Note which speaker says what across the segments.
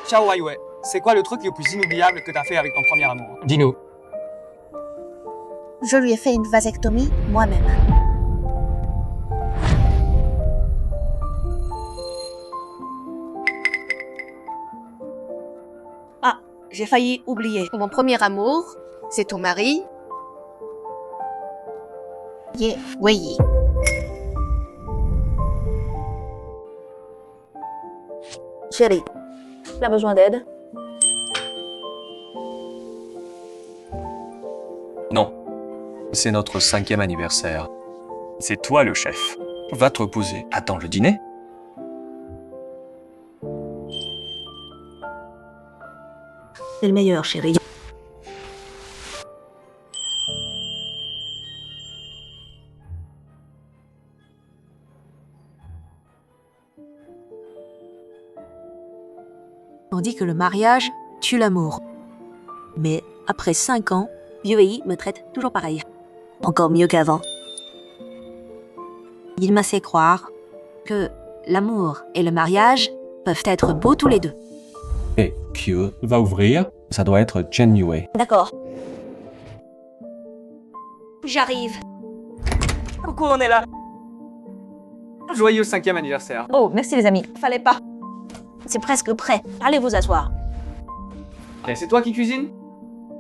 Speaker 1: Ciao Waiwei, c'est quoi le truc le plus inoubliable que t'as fait avec ton premier amour?
Speaker 2: Dis-nous.
Speaker 3: Je lui ai fait une vasectomie moi-même.
Speaker 4: Ah, j'ai failli oublier.
Speaker 5: Mon premier amour, c'est ton mari.
Speaker 3: Ye Wei.
Speaker 4: Chérie, tu as besoin d'aide?
Speaker 6: Non. C'est notre 5e anniversaire. C'est toi le chef. Va te reposer. Attends le dîner.
Speaker 4: C'est le meilleur, chérie.
Speaker 7: On dit que le mariage tue l'amour. Mais après 5 ans, Yui me traite toujours pareil. Encore mieux qu'avant. Il m'a fait croire que l'amour et le mariage peuvent être beaux tous les deux.
Speaker 2: Et Q va ouvrir. Ça doit être Chen Yue.
Speaker 4: D'accord. J'arrive.
Speaker 1: Coucou, on est là. Joyeux 5e anniversaire.
Speaker 4: Oh, merci les amis. Fallait pas. C'est presque prêt. Allez vous asseoir.
Speaker 1: Et c'est toi qui cuisines?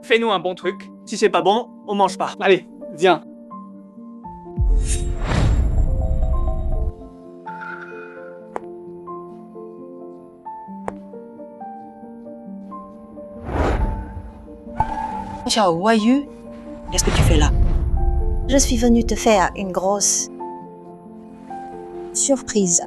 Speaker 1: Fais-nous un bon truc. Si c'est pas bon, on mange pas. Allez, viens.
Speaker 4: Ciao, Wayu. Qu'est-ce que tu fais là?
Speaker 3: Je suis venue te faire une grosse surprise.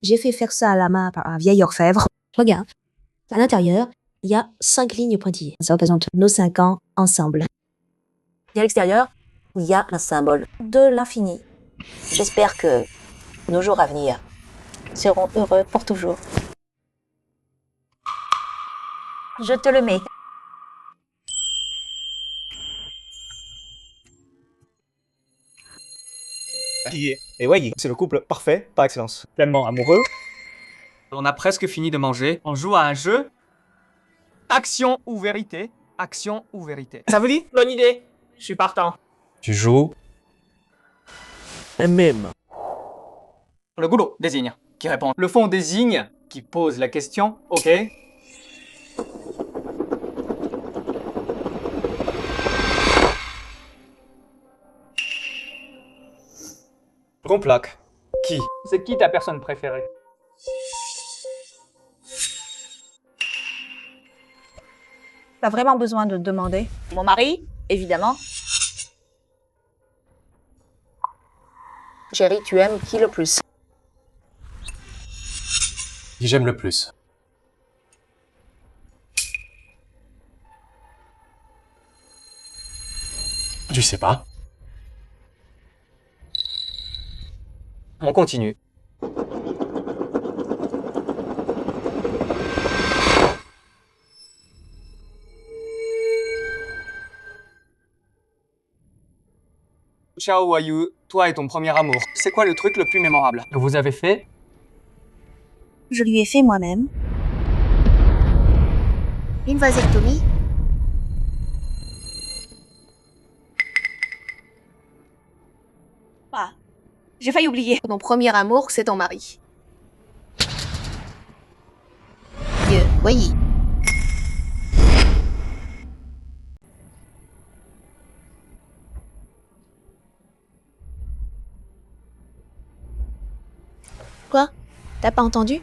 Speaker 7: J'ai fait faire ça à la main par un vieil orfèvre. Regarde, à l'intérieur, il y a 5 lignes pointillées. Ça représente nos 5 ans ensemble.
Speaker 4: Et à l'extérieur, il y a un symbole de l'infini. J'espère que nos jours à venir seront heureux pour toujours. Je te le mets.
Speaker 8: Yi et Wei, c'est le couple parfait par excellence. Pleinement amoureux.
Speaker 1: On a presque fini de manger. On joue à un jeu. Action ou vérité? Action ou vérité?
Speaker 8: Ça vous dit? Bonne idée. Je suis partant.
Speaker 2: Tu joues.
Speaker 8: Et même.
Speaker 1: Le goulot désigne qui répond. Le fond désigne qui pose la question. Ok.
Speaker 8: Complaque.
Speaker 1: Qui? C'est qui ta personne préférée?
Speaker 4: T'as vraiment besoin de demander? Mon mari, évidemment. Chérie, tu aimes qui le plus?
Speaker 2: Qui j'aime le plus. Tu sais pas.
Speaker 8: On continue.
Speaker 1: Ciao Wayu, toi et ton premier amour. C'est quoi le truc le plus mémorable que vous avez fait?
Speaker 3: Je lui ai fait moi-même une vasectomie.
Speaker 4: Ah, j'ai failli oublier.
Speaker 5: Mon premier amour, c'est ton mari.
Speaker 3: Ye Wei. Quoi? T'as pas entendu?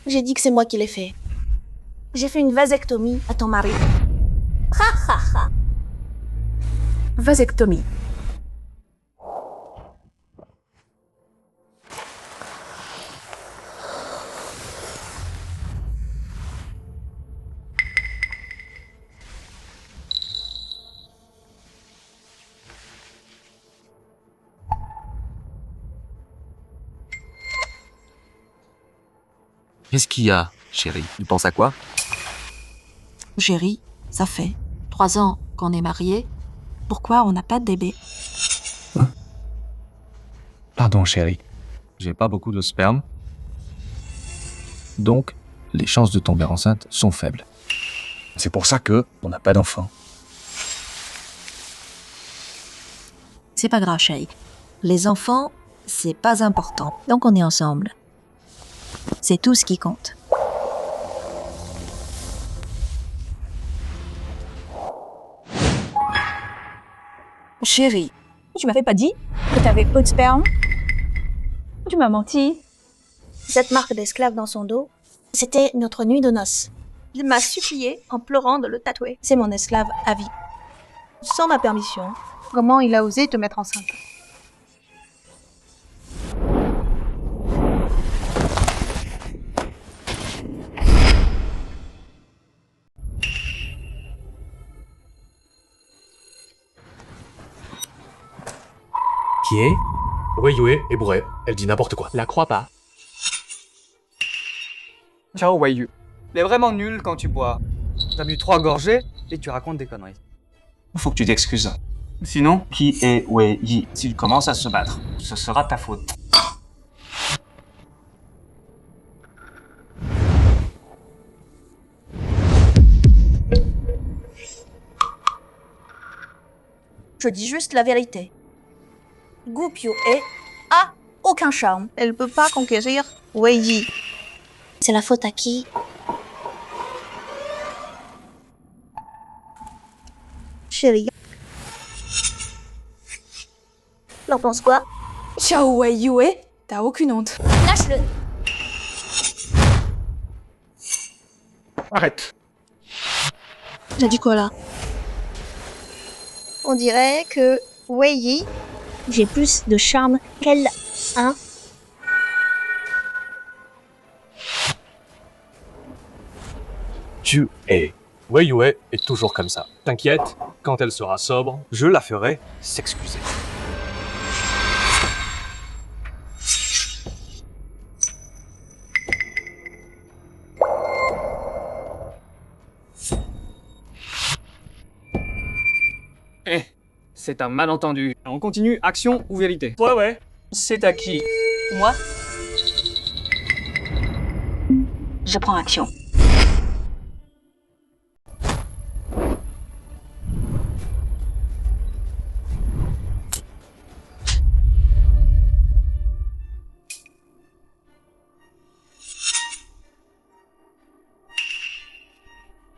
Speaker 3: J'ai dit que c'est moi qui l'ai fait. J'ai fait une vasectomie à ton mari.
Speaker 4: Vasectomie.
Speaker 6: Qu'est-ce qu'il y a, chérie? Tu penses à quoi?
Speaker 3: Chérie, ça fait
Speaker 7: 3 ans qu'on est mariés.
Speaker 3: pourquoi on n'a pas de bébé?
Speaker 6: Pardon, chérie. J'ai pas beaucoup de sperme. Donc, les chances de tomber enceinte sont faibles. C'est pour ça que on n'a pas d'enfant.
Speaker 7: C'est pas grave, chérie. Les enfants, c'est pas important. Donc on est ensemble. C'est tout ce qui compte.
Speaker 3: Chérie, tu m'avais pas dit que t'avais peu de sperme? Tu m'as menti.
Speaker 4: Cette marque d'esclave dans son dos, c'était notre nuit de noces. Il m'a supplié, en pleurant, de le tatouer. C'est mon esclave à vie. Sans ma permission.
Speaker 5: Comment il a osé te mettre enceinte?
Speaker 9: Qui est Wei Yue est bourrée. Elle dit n'importe quoi.
Speaker 1: La crois pas. Ciao Wei Yu. Il est vraiment nul quand tu bois. T'as bu 3 gorgées et tu racontes des conneries.
Speaker 10: Faut que tu t'excuses. Sinon, qui est Wei Yi? S'il commence à se battre, ce sera ta faute.
Speaker 4: Je dis juste la vérité. Gu Piuhe a aucun charme.
Speaker 5: Elle peut pas conquérir Wei Yi.
Speaker 4: C'est la faute à qui? Chérie. T'en penses quoi?
Speaker 3: Ciao Wei Yue, t'as aucune honte.
Speaker 4: Lâche-le.
Speaker 8: Arrête.
Speaker 3: T'as dit quoi là?
Speaker 5: On dirait que Wei Yi,
Speaker 4: J'ai plus de charme qu'elle, hein?
Speaker 9: Tu es. Wei Yue est toujours comme ça. T'inquiète, quand elle sera sobre,
Speaker 6: Je la ferai s'excuser.
Speaker 1: Eh, c'est un malentendu. On continue, action ou vérité?
Speaker 10: Ouais. C'est à qui?
Speaker 3: Moi?
Speaker 7: Je prends action.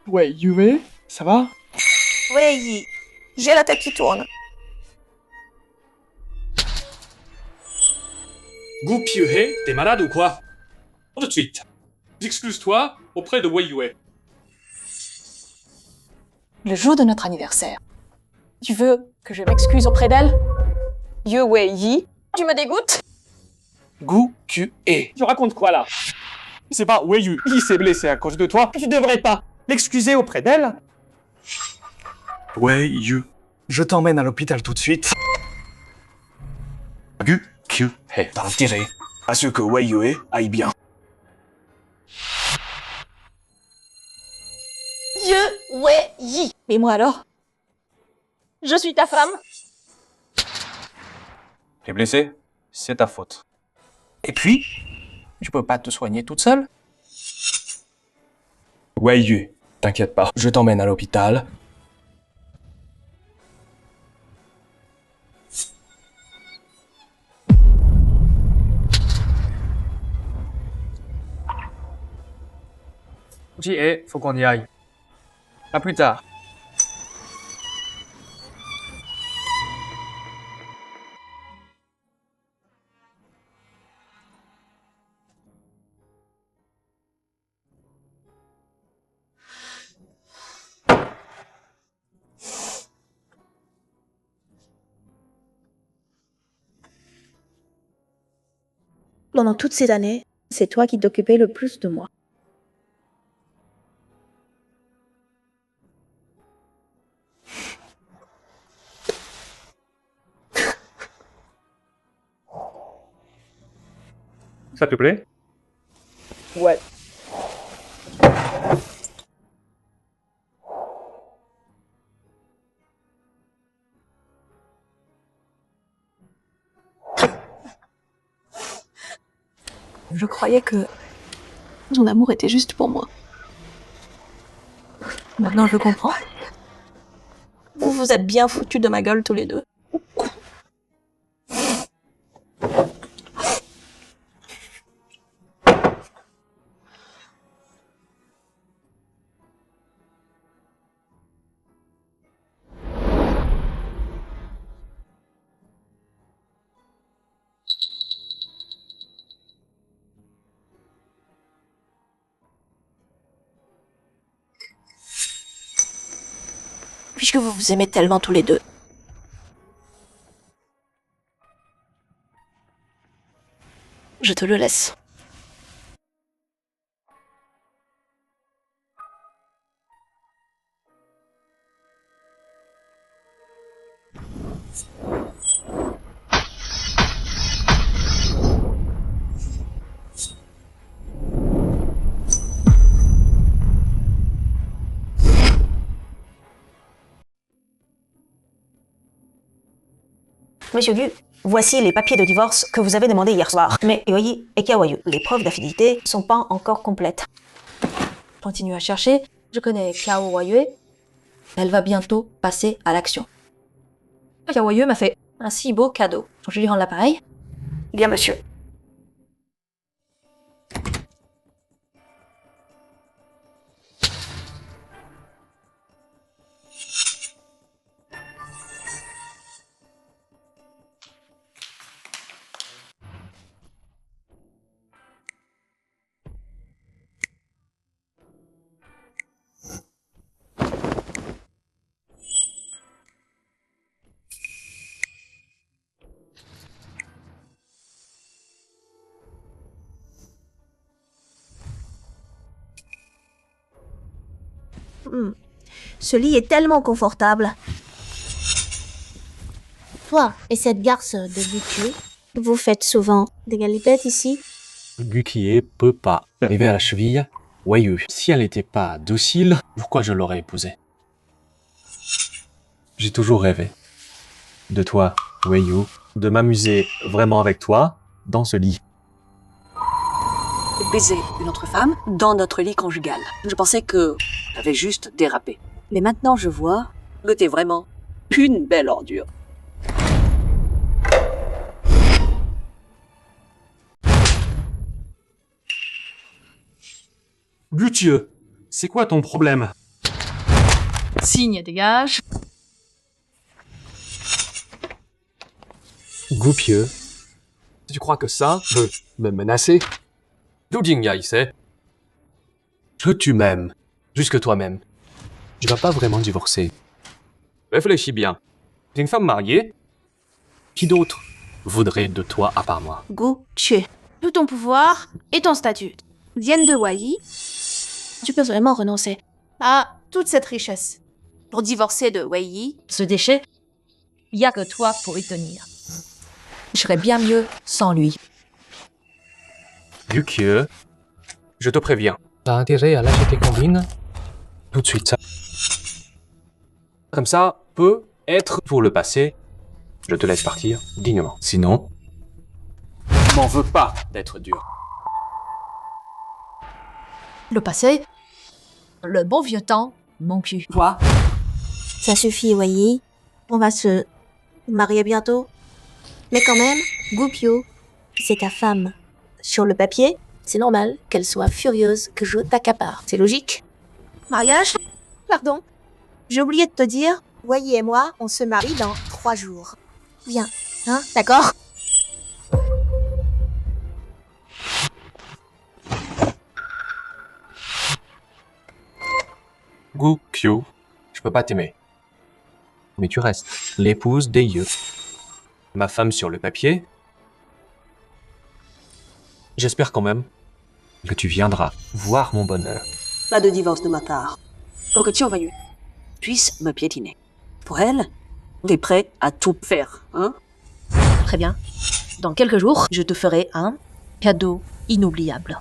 Speaker 8: Ouais, Yue, ça va?
Speaker 5: Wei Yi, j'ai la tête qui tourne.
Speaker 9: Gu Piuhe, t'es malade ou quoi? Tout de suite. Excuse-toi auprès de Wei Yue.
Speaker 3: Le jour de notre anniversaire. Tu veux que je m'excuse auprès d'elle? Yue Wei Yi, tu me dégoûtes?
Speaker 8: Gu Q E. Tu racontes quoi là? C'est pas Wei Yu qui s'est blessé à cause de toi. Tu devrais pas l'excuser auprès d'elle.
Speaker 6: Wei Yu.
Speaker 8: Je t'emmène à l'hôpital tout de suite.
Speaker 6: Gu Q He.
Speaker 8: T'as intérêt à ce que Wei Yue aille bien.
Speaker 3: Yue Wei Yi. Et moi alors? Je suis ta femme?
Speaker 6: T'es blessé? C'est ta faute.
Speaker 10: Et puis, tu peux pas te soigner toute seule?
Speaker 9: Wei Yue, t'inquiète pas, je t'emmène à l'hôpital.
Speaker 1: J'y est, faut qu'on y aille. À plus tard.
Speaker 3: Pendant toutes ces années, c'est toi qui t'occupais le plus de moi.
Speaker 9: Ça te plaît?
Speaker 8: Ouais.
Speaker 4: Je croyais que son amour était juste pour moi. Maintenant, je comprends. Vous vous êtes bien foutus de ma gueule tous les deux. Puisque vous vous aimez tellement tous les deux. Je te le laisse.
Speaker 7: Monsieur Gu, voici les papiers de divorce que vous avez demandés hier soir. Mais Yoyi et Kawayu, les preuves d'affidélité sont pas encore complètes. Continue à chercher. Je connais Kawayu. Elle va bientôt passer à l'action. Kawayu m'a fait un si beau cadeau. Je lui rends l'appareil. Bien, monsieur.
Speaker 5: Ce lit est tellement confortable.
Speaker 4: Toi et cette garce de Gukier,
Speaker 5: Vous faites souvent des galipettes ici?
Speaker 2: Gukier peut pas arriver à la cheville. Wayu, si elle n'était pas docile, pourquoi je l'aurais épousée? J'ai toujours rêvé de toi, Wayu, de m'amuser vraiment avec toi dans ce lit.
Speaker 11: Baiser une autre femme dans notre lit conjugal. Je pensais que j'avais juste dérapé. Mais maintenant je vois que t'es vraiment une belle ordure.
Speaker 9: Gutieux, c'est quoi ton problème?
Speaker 3: Signe, dégage.
Speaker 6: Goupieux. Tu crois que ça peut me menacer? Que tu m'aimes, jusque toi-même. Tu vas pas vraiment divorcer. Réfléchis bien. T'es une femme mariée? Qui d'autre voudrait de toi à part moi?
Speaker 5: Gu Chue.
Speaker 4: Tout ton pouvoir et ton statut viennent de Wai. Tu peux vraiment renoncer à toute cette richesse pour divorcer de Wei.
Speaker 7: Ce déchet, il y a que toi pour y tenir. Je serais bien mieux sans lui.
Speaker 6: Gukieu, je te préviens. T'as intérêt à lâcher tes combines tout de suite. Comme ça, peut être pour le passé. Je te laisse partir dignement. Sinon, je m'en veux pas d'être dur.
Speaker 7: Le passé, le bon vieux temps, mon cul.
Speaker 11: Quoi?
Speaker 5: Ça suffit, Wei. On va se marier bientôt. Mais quand même, Gupio, c'est ta femme. Sur le papier, c'est normal qu'elle soit furieuse que je t'accapare. C'est logique. Mariage? Pardon. J'ai oublié de te dire, Wei et moi, on se marie dans 3 jours. Viens, hein, d'accord?
Speaker 6: Gukyu, je peux pas t'aimer. Mais tu restes l'épouse d'Eiyu. Ma femme sur le papier. J'espère quand même que tu viendras voir mon bonheur.
Speaker 11: Pas de divorce de ma part. Pour que Chiyowayu puisse me piétiner. Pour elle, t'es prêt à tout faire, hein?
Speaker 7: Très bien. Dans quelques jours, je te ferai un cadeau inoubliable.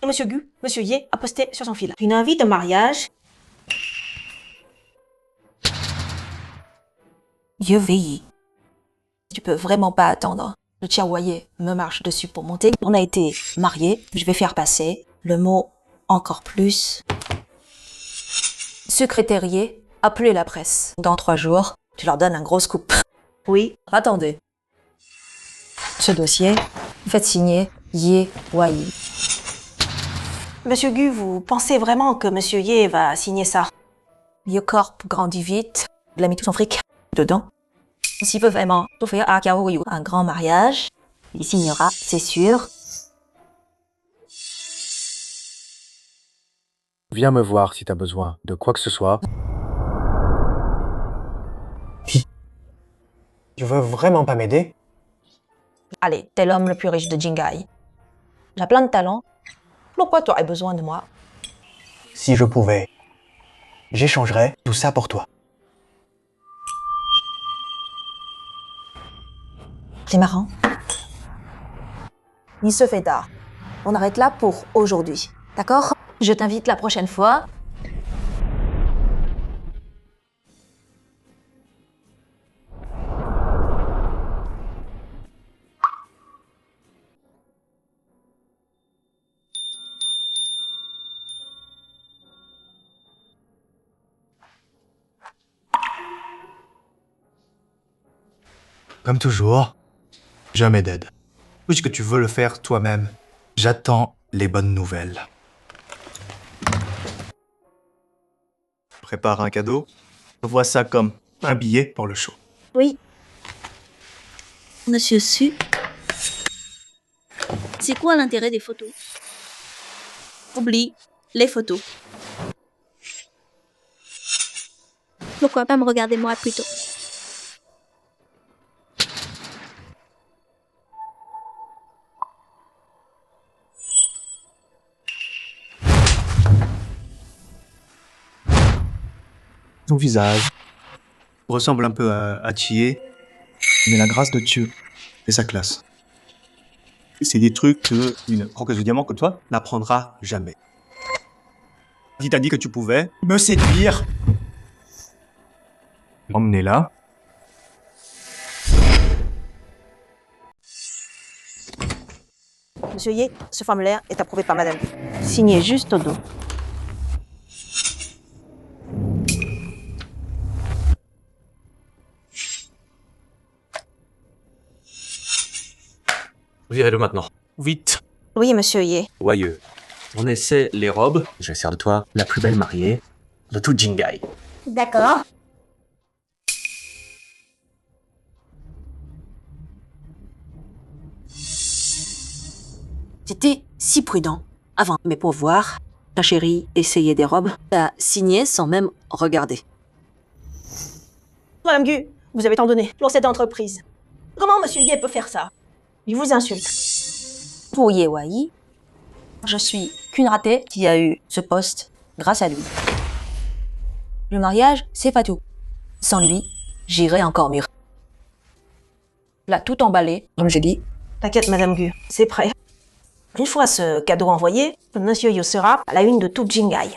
Speaker 5: Monsieur Gu, Monsieur Ye a posté sur son fil une invite au mariage. Je vais y.
Speaker 7: Tu peux vraiment pas attendre. Le Tiawaye me marche dessus pour monter. On a été mariés. Je vais faire passer le mot encore plus. Secrétariat, appelez la presse. Dans 3 jours, tu leur donnes un gros scoop. Oui, attendez. Ce dossier, faites signer Ye Wai. Monsieur Gu, vous pensez vraiment que Monsieur Ye va signer ça? Ye Corp grandit vite. Il a mis tout son fric dedans. S'il veut vraiment offrir à Kaoru un grand mariage, il signera, c'est sûr.
Speaker 2: Viens me voir si t'as besoin de quoi que ce soit.
Speaker 12: Tu veux vraiment pas m'aider?
Speaker 7: Allez, t'es l'homme le plus riche de Jingai. J'ai plein de talents. Pourquoi tu aurais besoin de moi?
Speaker 12: Si je pouvais, j'échangerais tout ça pour toi.
Speaker 7: C'est marrant. Il se fait tard. On arrête là pour aujourd'hui. D'accord? Je t'invite la prochaine fois.
Speaker 12: Comme toujours, jamais d'aide. Puisque tu veux le faire toi-même, j'attends les bonnes nouvelles. Prépare un cadeau. Je vois ça comme un billet pour le show.
Speaker 5: Oui. Monsieur Su. C'est quoi l'intérêt des photos? Oublie les photos. Pourquoi pas me regarder moi plutôt?
Speaker 12: Ton visage ressemble un peu à Chie, mais la grâce de Dieu et sa classe. C'est des trucs que une roqueuse de diamant comme toi n'apprendra jamais. Qui t'a dit que tu pouvais me séduire? Emmenez-la.
Speaker 7: Monsieur Ye, ce formulaire est approuvé par madame. Signé juste au dos.
Speaker 6: Virez-le maintenant.
Speaker 12: Vite.
Speaker 7: Oui, monsieur Ye.
Speaker 6: Wayeux. On essaie les robes. Je vais faire de toi la plus belle mariée de tout Jingai.
Speaker 5: D'accord.
Speaker 11: J'étais si prudent avant, mais pour voir, ta chérie essayer des robes, t'as signé sans même regarder.
Speaker 7: Madame Gu, vous avez tant donné pour cette entreprise. Comment monsieur Ye peut faire ça? Il vous insulte. Pour Ye Wai, je suis qu'une ratée qui a eu ce poste grâce à lui. Le mariage, c'est pas tout. Sans lui, j'irais encore mieux. Là, tout emballé, comme j'ai dit. T'inquiète, Madame Gu, c'est prêt. Une fois ce cadeau envoyé, Monsieur Yo sera à la une de tout Jingai.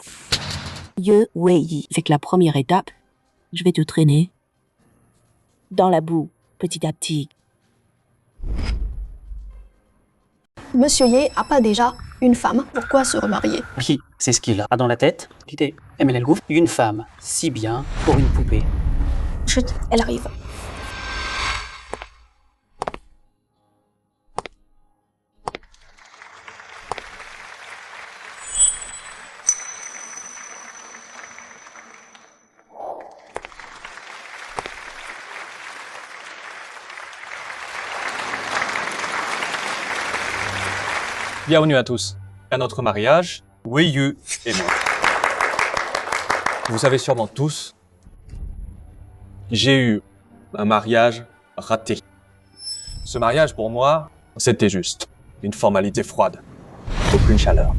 Speaker 13: Ye Wei, avec la première étape, je vais te traîner dans la boue, petit à petit.
Speaker 3: Monsieur Ye a pas déjà une femme, pourquoi se remarier?
Speaker 14: Oui, c'est ce qu'il a dans la tête. L'idée. Emile Gouffre, une femme, si bien pour une poupée.
Speaker 3: Chut, elle arrive.
Speaker 6: Bienvenue à tous. À notre mariage, Wei-Yu et moi. Vous savez sûrement tous, j'ai eu un mariage raté. Ce mariage, pour moi, c'était juste une formalité froide. Aucune chaleur.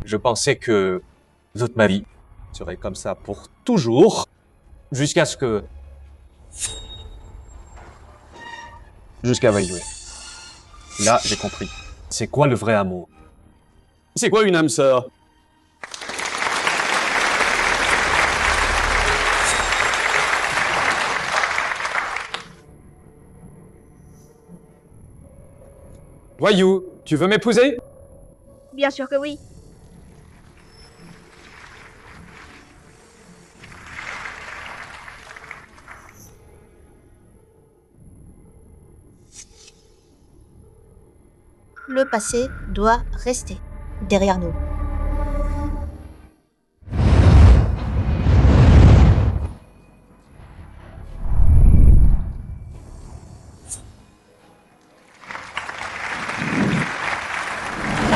Speaker 6: Je pensais que toute ma vie serait comme ça pour toujours, jusqu'à ce que... Jusqu'à Wei-Yu. Là, j'ai compris. C'est quoi le vrai amour? C'est quoi une âme sœur? Voyou, tu veux m'épouser?
Speaker 4: Bien sûr que oui.
Speaker 5: Le passé doit rester derrière nous.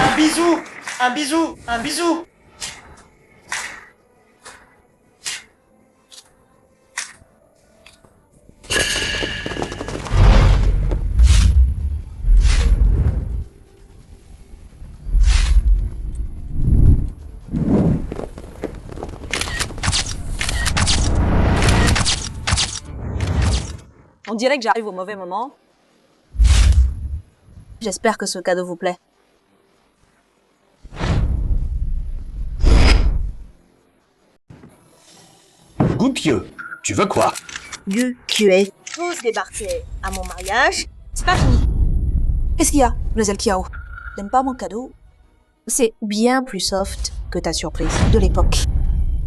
Speaker 10: Un bisou! Un bisou! Un bisou!
Speaker 7: On dirait que j'arrive au mauvais moment. J'espère que ce cadeau vous plaît.
Speaker 6: Goupilleux, tu veux quoi?
Speaker 5: Gu, tu es. Vous débarquez à mon mariage.
Speaker 7: C'est pas fini. Qu'est-ce qu'il y a, Mademoiselle Kiao? T'aimes pas mon cadeau?
Speaker 5: C'est bien plus soft que ta surprise de l'époque.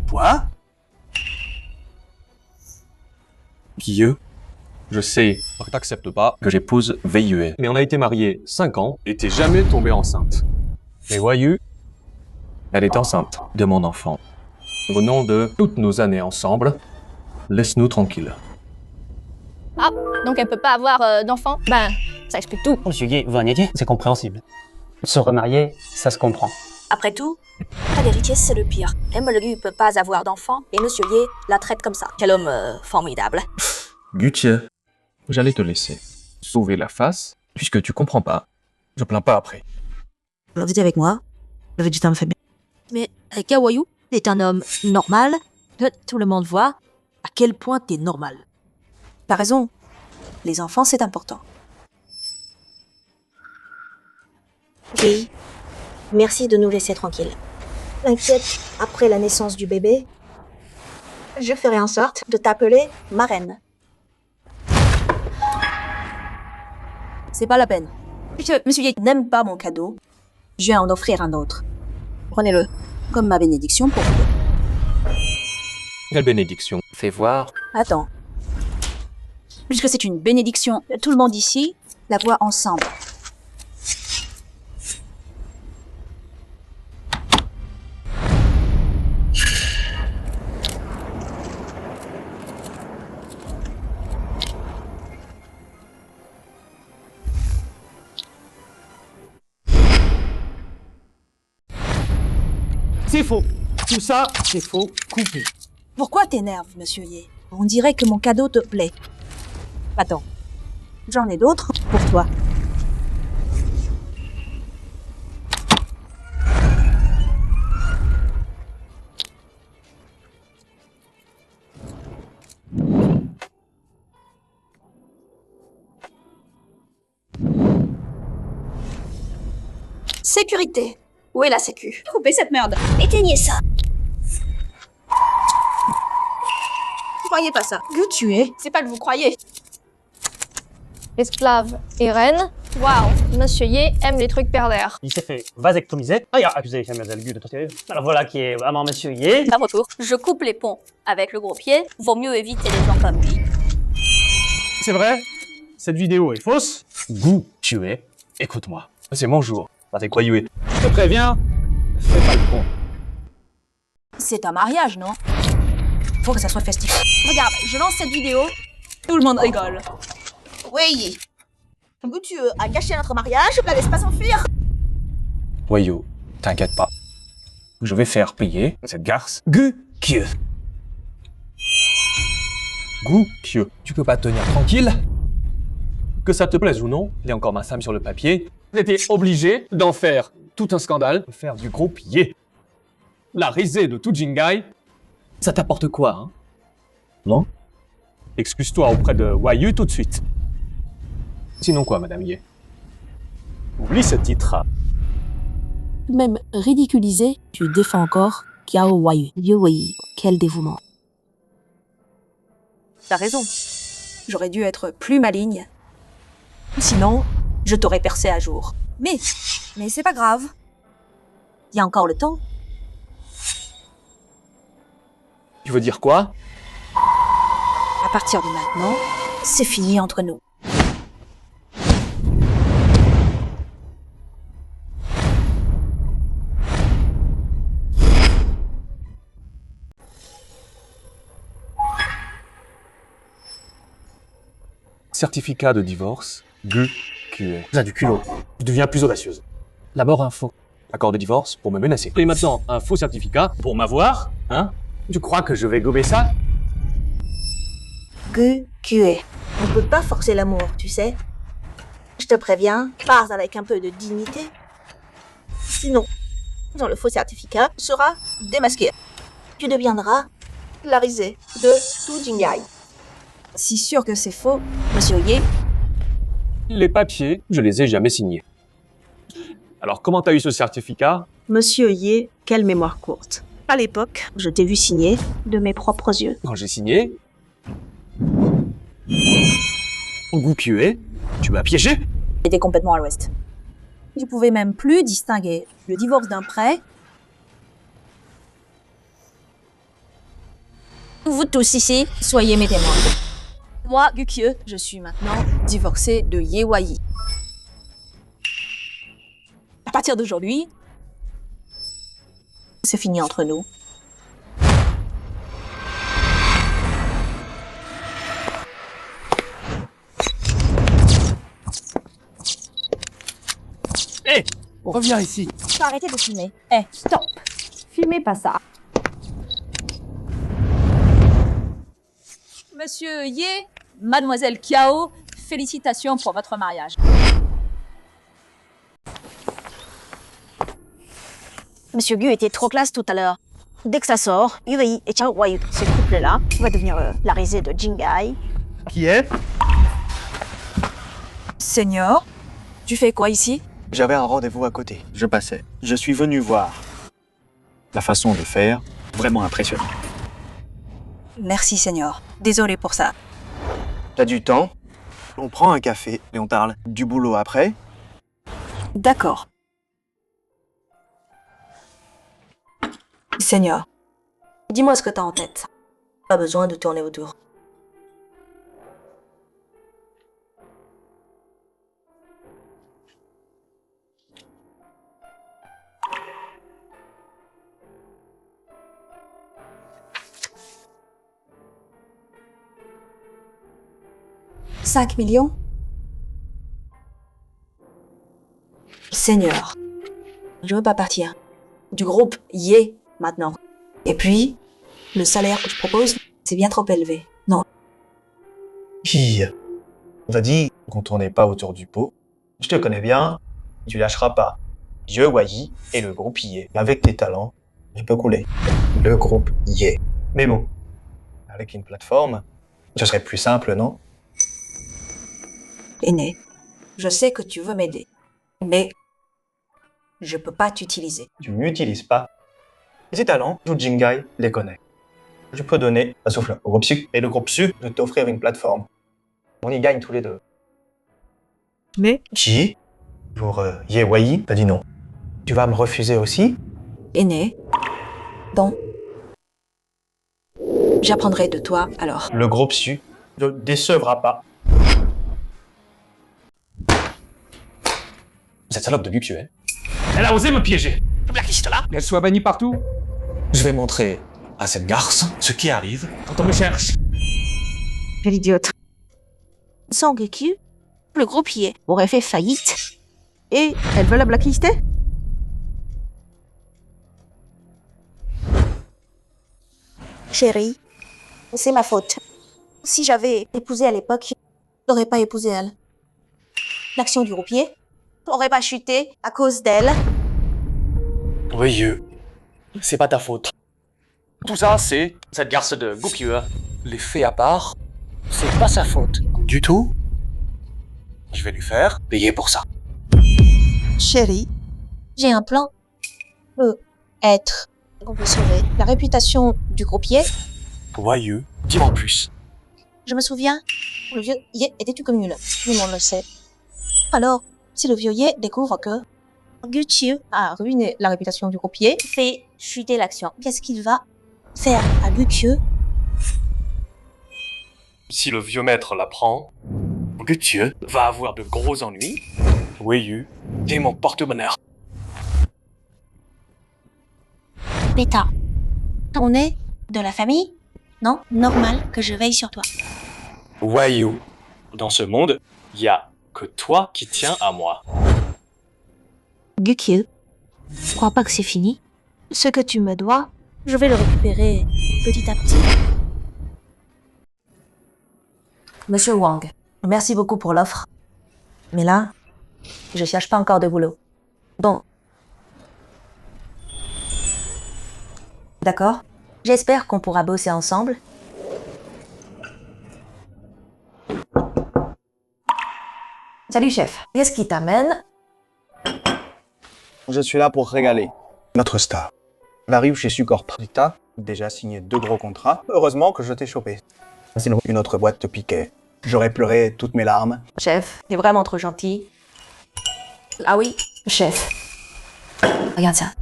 Speaker 10: Quoi?
Speaker 6: Guilleux, je sais que t'acceptes pas que j'épouse Weiyue, mais on a été mariés 5 ans et t'es jamais tombée enceinte. Mais Weiyue, elle est enceinte de mon enfant. Au nom de toutes nos années ensemble, laisse-nous tranquilles.
Speaker 3: Ah, donc elle peut pas avoir d'enfant? Ben, ça explique tout.
Speaker 14: Monsieur Ye veut un héritier, c'est compréhensible. Se remarier, ça se comprend.
Speaker 5: Après tout, pas d'héritier, c'est le pire. Emily peut pas avoir d'enfant et Monsieur Ye la traite comme ça. Quel homme formidable.
Speaker 2: Gutier, j'allais te laisser sauver la face, puisque tu comprends pas. Je plains pas après.
Speaker 7: Vous êtes avec moi? Le végétarien me fait bien.
Speaker 5: Mais Kawayu est un homme normal. Tout le monde voit à quel point t'es normal.
Speaker 7: T'as raison. Les enfants, c'est important.
Speaker 5: Oui. Merci de nous laisser tranquilles. T'inquiète, après la naissance du bébé, je ferai en sorte de t'appeler ma reine.
Speaker 7: C'est pas la peine. Puisque Monsieur Ye n'aime pas mon cadeau, je vais en offrir un autre. Prenez-le comme ma bénédiction pour vous.
Speaker 6: Quelle bénédiction? Fais voir.
Speaker 7: Attends. Puisque c'est une bénédiction, tout le monde ici la voit ensemble.
Speaker 8: C'est faux. Tout ça, c'est faux. Coupé.
Speaker 7: Pourquoi t'énerves, Monsieur Ye? On dirait que mon cadeau te plaît. Attends. J'en ai d'autres pour toi.
Speaker 3: Sécurité. Où est la sécu?
Speaker 7: Coupez cette merde.
Speaker 5: Éteignez ça.
Speaker 7: Vous croyez pas ça? Que tu es?
Speaker 3: C'est pas que vous croyez. Esclave et reine. Waouh, Monsieur Ye aime les trucs pervers.
Speaker 14: Il s'est fait vasectomiser. Ah, il a accusé Mademoiselle Gu de torturer. Alors voilà qui est vraiment Monsieur Ye.
Speaker 5: À votre tour, je coupe les ponts avec le gros pied. Vaut mieux éviter les gens comme lui.
Speaker 8: C'est vrai? Cette vidéo est fausse?
Speaker 6: Gu, tu es. Écoute-moi. C'est mon jour. Avec Weiyue.
Speaker 8: Je te préviens, fais pas le con.
Speaker 7: C'est un mariage, non? Faut que ça soit festif. Regarde, je lance cette vidéo. Tout le monde rigole.
Speaker 5: Oui. Tu as gâché notre mariage, ne la laisse pas s'enfuir.
Speaker 6: Weiyue, t'inquiète pas. Je vais faire payer cette garce. Gu-Kyu. Gu-Kyu, tu peux pas te tenir tranquille? Que ça te plaise ou non, il y a encore ma femme sur le papier.
Speaker 8: J'étais obligé d'en faire tout un scandale.
Speaker 6: De faire du gros pillé.
Speaker 8: La risée de tout Jingai.
Speaker 6: Ça t'apporte quoi, hein? Non?
Speaker 8: Excuse-toi auprès de Weiyue tout de suite.
Speaker 6: Sinon quoi, Madame Ye?
Speaker 8: Oublie ce titre.
Speaker 13: Même ridiculisé, tu défends encore Kiao Weiyue. Dieu Wei, quel dévouement.
Speaker 7: T'as raison. J'aurais dû être plus maligne. Sinon, je t'aurais percé à jour. Mais c'est pas grave. Il y a encore le temps.
Speaker 6: Tu veux dire quoi?
Speaker 7: À partir de maintenant, c'est fini entre nous.
Speaker 6: Certificat de divorce, GQE. Ça a du culot. Tu deviens plus audacieuse. D'abord un faux accord de divorce pour me menacer. Et maintenant, un faux certificat pour m'avoir, hein? Tu crois que je vais gober ça?
Speaker 5: GQE. On peut pas forcer l'amour, tu sais. Je te préviens, pars avec un peu de dignité. Sinon, dans le faux certificat sera démasqué. Tu deviendras la risée de tout Jingai.
Speaker 7: Si sûr que c'est faux, Monsieur Ye.
Speaker 6: Les papiers, je les ai jamais signés. Alors comment t'as eu ce certificat?
Speaker 15: Monsieur Ye, quelle mémoire courte. À l'époque, je t'ai vu signer de mes propres yeux.
Speaker 6: Quand j'ai signé... GQE, tu m'as piégé?
Speaker 7: J'étais complètement à l'ouest. Je pouvais même plus distinguer le divorce d'un prêt. Vous tous ici, soyez mes témoins. Moi, Gukye, je suis maintenant divorcée de Ye Wai. À partir d'aujourd'hui, c'est fini entre nous.
Speaker 8: Hé, reviens ici.
Speaker 7: Faut arrêter de filmer. Stop. Filmez pas ça. Monsieur Ye, Mademoiselle Kiao, félicitations pour votre mariage.
Speaker 5: Monsieur Gu était trop classe tout à l'heure. Dès que ça sort, Yui et Chao Wai, ce couple-là, va devenir la risée de Jingai.
Speaker 12: Qui est?
Speaker 7: Seigneur, tu fais quoi ici?
Speaker 12: J'avais un rendez-vous à côté. Je passais. Je suis venu voir. La façon de faire, vraiment impressionnante.
Speaker 7: Merci, Seigneur. Désolé pour ça.
Speaker 12: T'as du temps? On prend un café et on parle du boulot après?
Speaker 7: D'accord. Seigneur, dis-moi ce que t'as en tête. Pas besoin de tourner autour. « 5 millions? Seigneur, je veux pas partir. Du groupe Ye, maintenant. Et puis, le salaire que je propose, c'est bien trop élevé. Non.
Speaker 12: Qui? On t'a dit qu'on tournait pas autour du pot. Je te connais bien, tu lâcheras pas. Ye Wai et le groupe Ye. Avec tes talents, je peux couler. Le groupe Ye. Mais bon, avec une plateforme, ce serait plus simple, non?
Speaker 7: Aîné, je sais que tu veux m'aider, mais je peux pas t'utiliser.
Speaker 12: Tu m'utilises pas. Ces talents, tout Jingai les connaît. Je peux donner un souffle au groupe Su et le groupe Su de t'offrir une plateforme. On y gagne tous les deux.
Speaker 15: Mais
Speaker 12: Qui? Pour Ye Wai, t'as dit non. Tu vas me refuser aussi?
Speaker 7: Aîné, donc, j'apprendrai de toi alors.
Speaker 12: Le groupe Su ne décevra pas.
Speaker 6: Cette salope de GQE.
Speaker 8: Elle a osé me piéger.
Speaker 10: Je blacklist là.
Speaker 8: Qu'elle soit bannie partout.
Speaker 10: Je vais montrer à cette garce ce qui arrive
Speaker 8: Quand on me cherche.
Speaker 15: quelle idiote.
Speaker 5: Sans Geku, le groupe Ye aurait fait faillite.
Speaker 15: Et elle veut la blacklister?
Speaker 5: Chérie, c'est ma faute. Si j'avais épousé à l'époque, je n'aurais pas épousé elle. L'action du groupe Ye n'aurait pas chuté à cause d'elle.
Speaker 6: Oui, c'est pas ta faute. Tout ça, c'est cette garce de GQE. Les faits à part, c'est pas sa faute. Du tout. Je vais lui faire payer pour ça.
Speaker 4: Chérie, j'ai un plan. Peut être qu'on peut sauver la réputation du groupe Ye.
Speaker 6: Voyeux, dis-moi en plus.
Speaker 4: Je me souviens, le vieux Ye était tout comme nul. Tout le monde le sait. Alors, Si le vieux Ye découvre que Gu Qiu a ruiné la réputation du groupe Ye, fait chuter l'action, qu'est-ce qu'il va faire à Gu Qiu?
Speaker 16: Si le vieux maître l'apprend, Guqiu va avoir de gros ennuis. Weiyu est mon porte-bonheur.
Speaker 4: Bêta, on est de la famille? Non, normal que je veille sur toi.
Speaker 16: Weiyu, dans ce monde, il y a que toi qui tiens à moi.
Speaker 5: Guqiu, je crois pas que c'est fini.
Speaker 4: Ce que tu me dois, je vais le récupérer petit à petit.
Speaker 7: Monsieur Wang, merci beaucoup pour l'offre. Mais là, je cherche pas encore de boulot. Bon. D'accord. J'espère qu'on pourra bosser ensemble. Salut chef, qu'est-ce qui t'amène?
Speaker 12: Je suis là pour régaler notre star. Elle arrive chez Sucorp. T'as déjà signé 2 gros contrats. Heureusement que je t'ai chopé. Sinon, une autre boîte te piquait. J'aurais pleuré toutes mes larmes.
Speaker 7: Chef, t'es vraiment trop gentil. Ah oui, chef. Regarde ça.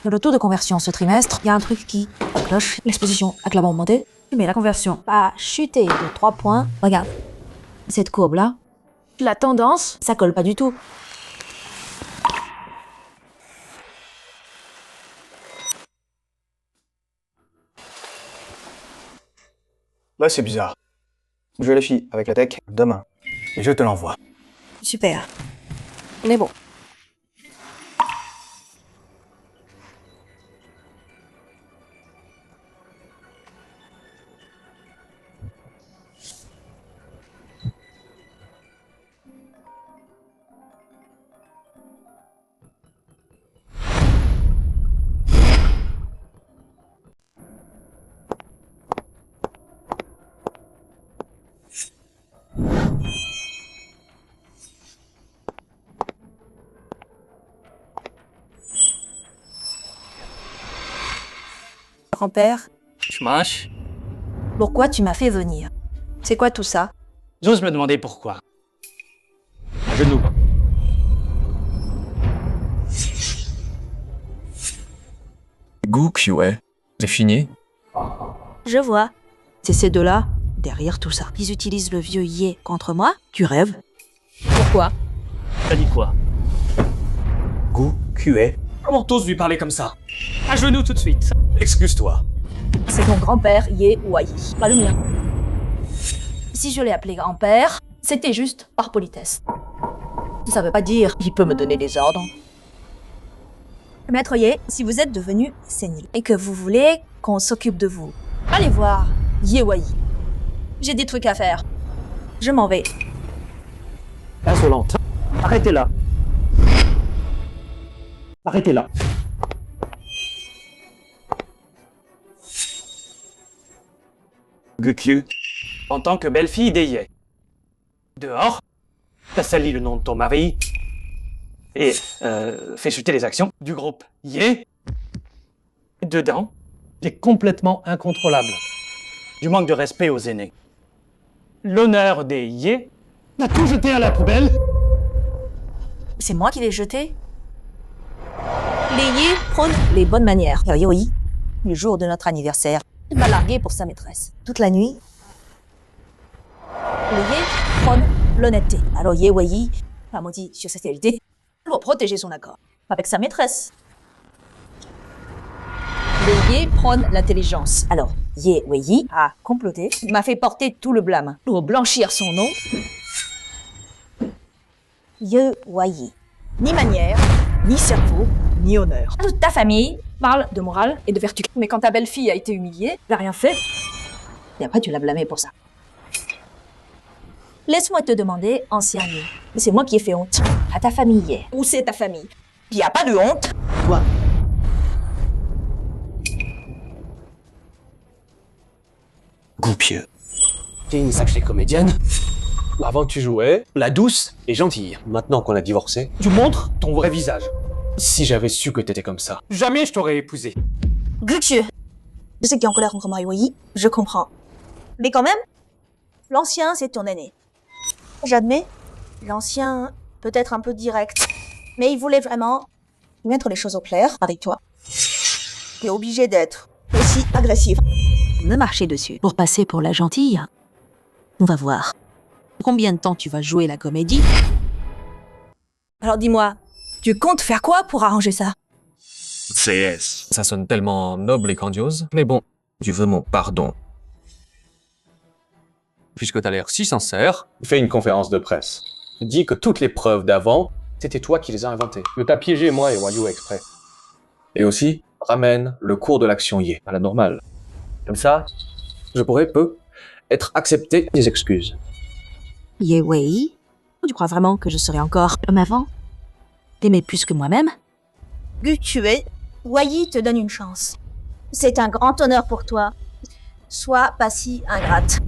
Speaker 7: Sur le taux de conversion ce trimestre, il y a un truc qui cloche. L'exposition a clairement monté, mais la conversion a chuté de 3 points. Regarde. Cette courbe-là, la tendance, ça colle pas du tout.
Speaker 12: Là, c'est bizarre. Je vérifie avec la tech demain. Et je te l'envoie.
Speaker 7: Super. On est bon. Grand-père,
Speaker 14: Schmash.
Speaker 7: pourquoi tu m'as fait venir? C'est quoi tout ça?
Speaker 14: J'ose me demander pourquoi. À genoux.
Speaker 10: Guqiu, c'est fini?
Speaker 5: Je vois.
Speaker 7: C'est ces deux-là, derrière tout ça.
Speaker 5: Ils utilisent le vieux Ye contre moi.
Speaker 7: Tu rêves? Pourquoi?
Speaker 14: T'as dit quoi?
Speaker 8: Guqiu. Comment t'oses lui parler comme ça? À genoux tout de suite.
Speaker 16: Excuse-toi.
Speaker 7: C'est ton grand-père, Ye Wai, pas le mien. Si je l'ai appelé grand-père, c'était juste par politesse. Ça veut pas dire qu'il peut me donner des ordres.
Speaker 4: Maître Ye, si vous êtes devenu sénile et que vous voulez qu'on s'occupe de vous, allez voir Ye Wai. J'ai des trucs à faire. Je m'en vais.
Speaker 8: Insolente. Arrêtez-la. Arrêtez-la. Guqiu, en tant que belle-fille des Ye. Dehors, t'as sali le nom de ton mari et fait chuter les actions du groupe Ye. Dedans, t'es complètement incontrôlable. Du manque de respect aux aînés. L'honneur des Ye, t'as tout jeté à la poubelle.
Speaker 7: C'est moi qui l'ai jeté? Les Ye prônent les bonnes manières. Yoi, le jour de notre anniversaire, il m'a largué pour sa maîtresse. Toute la nuit, les Ye prônent l'honnêteté. Alors Ye Wei a maudit sur sa qualité pour protéger son accord avec sa maîtresse. Les Ye prônent l'intelligence. Alors Ye Wei a comploté, m'a fait porter tout le blâme pour blanchir son nom. Ye Wei. Ni manière, ni cerveau, ni honneur. Toute ta famille parle de morale et de vertu. Mais quand ta belle-fille a été humiliée, elle n'a rien fait. Et après, tu l'as blâmée pour ça. Laisse-moi te demander, ancien Ye. Mais c'est moi qui ai fait honte à ta famille Ye. Où c'est ta famille? Il n'y a pas de honte. Toi.
Speaker 6: Guqiu. T'es une sacrée comédienne. Avant tu jouais la douce et gentille. Maintenant qu'on a divorcé,
Speaker 8: Tu montres ton vrai visage.
Speaker 6: si j'avais su que t'étais comme ça.
Speaker 8: Jamais je t'aurais épousé.
Speaker 4: Guqiu. Je sais qu'il est en colère contre Mario Wei, je comprends. Mais quand même, l'ancien, c'est ton aîné. J'admets, l'ancien peut-être un peu direct, mais il voulait vraiment mettre les choses au clair avec toi. T'es obligé d'être aussi agressif.
Speaker 13: Me marcher dessus pour passer pour la gentille. On va voir. Combien de temps tu vas jouer la comédie?
Speaker 4: Alors dis-moi, tu comptes faire quoi pour arranger ça?
Speaker 6: CS. Ça sonne tellement noble et grandiose. Mais bon, tu veux mon pardon. Puisque t'as l'air si sincère, fais une conférence de presse. Dis que toutes les preuves d'avant, c'était toi qui les as inventées. Que t'as piégé moi et Wayu exprès. Et aussi, ramène le cours de l'action Ye à la normale. Comme ça, je pourrais être accepté des excuses.
Speaker 13: Ye Wei, tu crois vraiment que je serai encore comme avant? T'aimais plus que moi-même?
Speaker 4: Gu Kue, Wai te donne une chance. C'est un grand honneur pour toi. Sois pas si ingrate.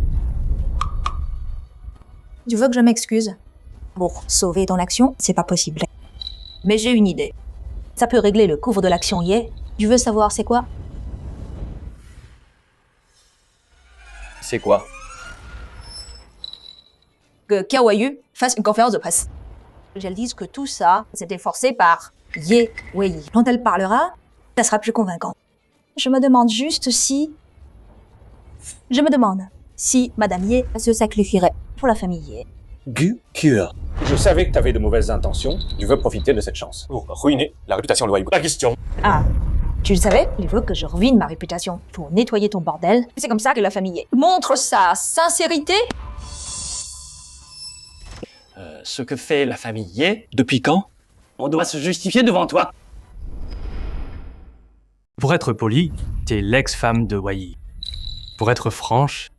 Speaker 4: Tu veux que je m'excuse? Pour sauver ton action, c'est pas possible. Mais j'ai une idée. Ça peut régler le couvre de l'action Ye. Tu veux savoir c'est quoi?
Speaker 6: C'est quoi?
Speaker 4: Que Kawayu fasse une conférence de presse. Qu'elle dise que tout ça, c'était forcé par Ye Wei. Quand elle parlera, ça sera plus convaincant. Je me demande si Madame Ye se sacrifierait pour la famille Ye.
Speaker 6: Gu Kue. Je savais que t'avais de mauvaises intentions. Tu veux profiter de cette chance pour ruiner la réputation de Wayu. La question.
Speaker 4: Ah, tu le savais? Il veut que je ruine ma réputation pour nettoyer ton bordel. C'est comme ça que la famille Ye montre sa sincérité.
Speaker 8: Ce que fait la famille Ye, depuis quand on doit se justifier devant toi. Pour être poli, t'es l'ex-femme de Wai. Pour être franche,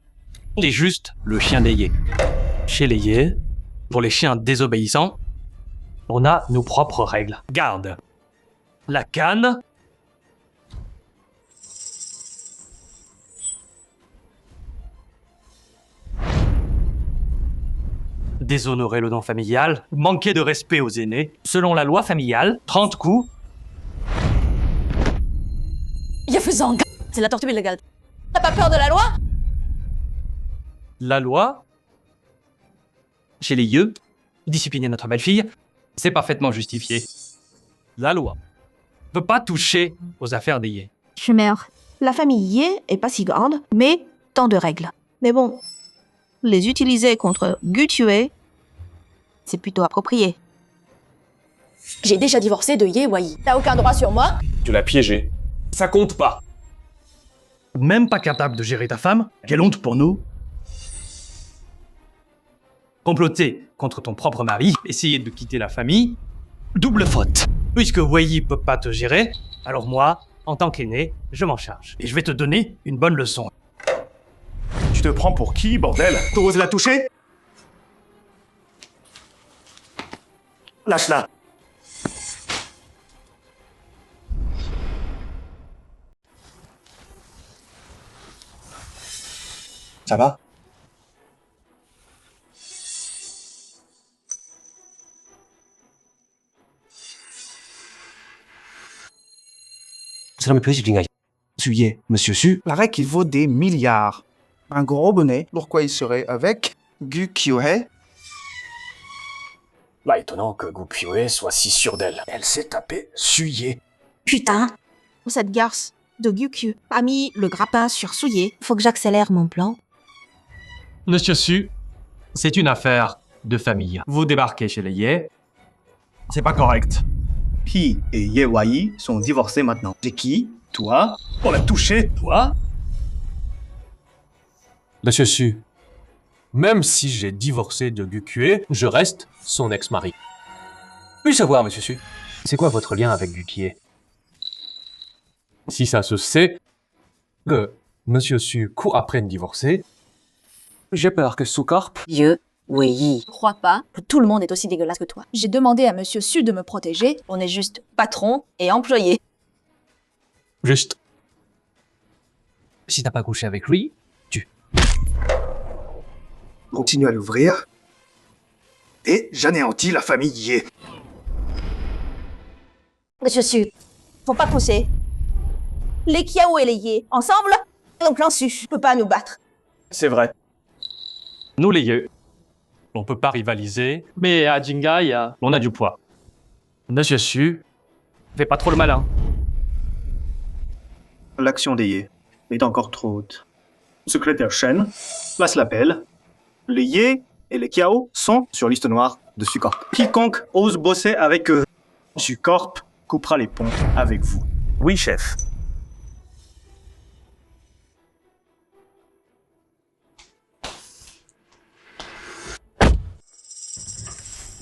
Speaker 8: t'es juste le chien des Ye. Chez les Ye, pour les chiens désobéissants, on a nos propres règles. Garde. La canne. Déshonorer le nom familial, manquer de respect aux aînés. Selon la loi familiale, 30 coups.
Speaker 4: Yafuzang, c'est la tortue illégale. T'as pas peur de la loi?
Speaker 8: La loi, chez les Ye, discipliner notre belle-fille, c'est parfaitement justifié. La loi ne peut pas toucher aux affaires des Ye.
Speaker 15: Je meurs. La famille Ye est pas si grande, mais tant de règles. Mais bon, les utiliser contre Gu Kue, c'est plutôt approprié.
Speaker 3: J'ai déjà divorcé de Ye Wai.
Speaker 4: T'as aucun droit sur moi?
Speaker 6: Tu l'as piégé. Ça compte pas.
Speaker 8: Même pas capable de gérer ta femme? Quelle honte pour nous! Comploter contre ton propre mari, essayer de quitter la famille, double faute. Puisque Wei peut pas te gérer, alors moi, en tant qu'aîné, je m'en charge. Et je vais te donner une bonne leçon.
Speaker 17: Tu te prends pour qui, bordel? T'oses la toucher? Lâche-la.
Speaker 12: Ça va?
Speaker 10: Ye, Monsieur Su.
Speaker 18: Paraît qu'il vaut des milliards. Un gros bonnet. Pourquoi il serait avec Gu Kue?
Speaker 6: Là, étonnant que Gu Kue soit si sûre d'elle. Elle s'est tapée Suye.
Speaker 15: Putain! Cette garce de Gu Kue a mis le grappin sur Souye.
Speaker 5: Faut que j'accélère mon plan.
Speaker 8: Monsieur Su, c'est une affaire de famille. Vous débarquez chez les Ye, c'est pas correct.
Speaker 12: Pi et Ye Wai sont divorcés maintenant. C'est qui? Toi?
Speaker 17: On l'a touché,
Speaker 8: toi?
Speaker 6: Monsieur Su, même si j'ai divorcé de Gu Kue, je reste son ex-mari. Puis-je savoir, Monsieur Su, c'est quoi votre lien avec Gu Kue? Si ça se sait que Monsieur Su court après une divorcée, j'ai peur que sous Corp...
Speaker 11: Ye Wei.
Speaker 3: Je crois pas que tout le monde est aussi dégueulasse que toi. J'ai demandé à Monsieur Su de me protéger. On est juste patron et employé.
Speaker 8: Juste. Si t'as pas couché avec lui, tu.
Speaker 18: Continue à l'ouvrir. Et j'anéantis la famille Ye.
Speaker 4: Monsieur Su, faut pas pousser. Les Kiao et les Ye, ensemble, donc l'en Su peut pas nous battre.
Speaker 8: C'est vrai. Nous les Ye,
Speaker 6: On peut pas rivaliser.
Speaker 8: Mais à Jingai, on a du poids.
Speaker 10: Monsieur Su,
Speaker 8: fais pas trop le malin.
Speaker 12: L'action des Yé est encore trop haute. Secrétaire Shen place l'appel. Les Yé et les Kiao sont sur liste noire de Sucorp. Quiconque ose bosser avec eux, Sucorp coupera les ponts avec vous.
Speaker 17: Oui, chef.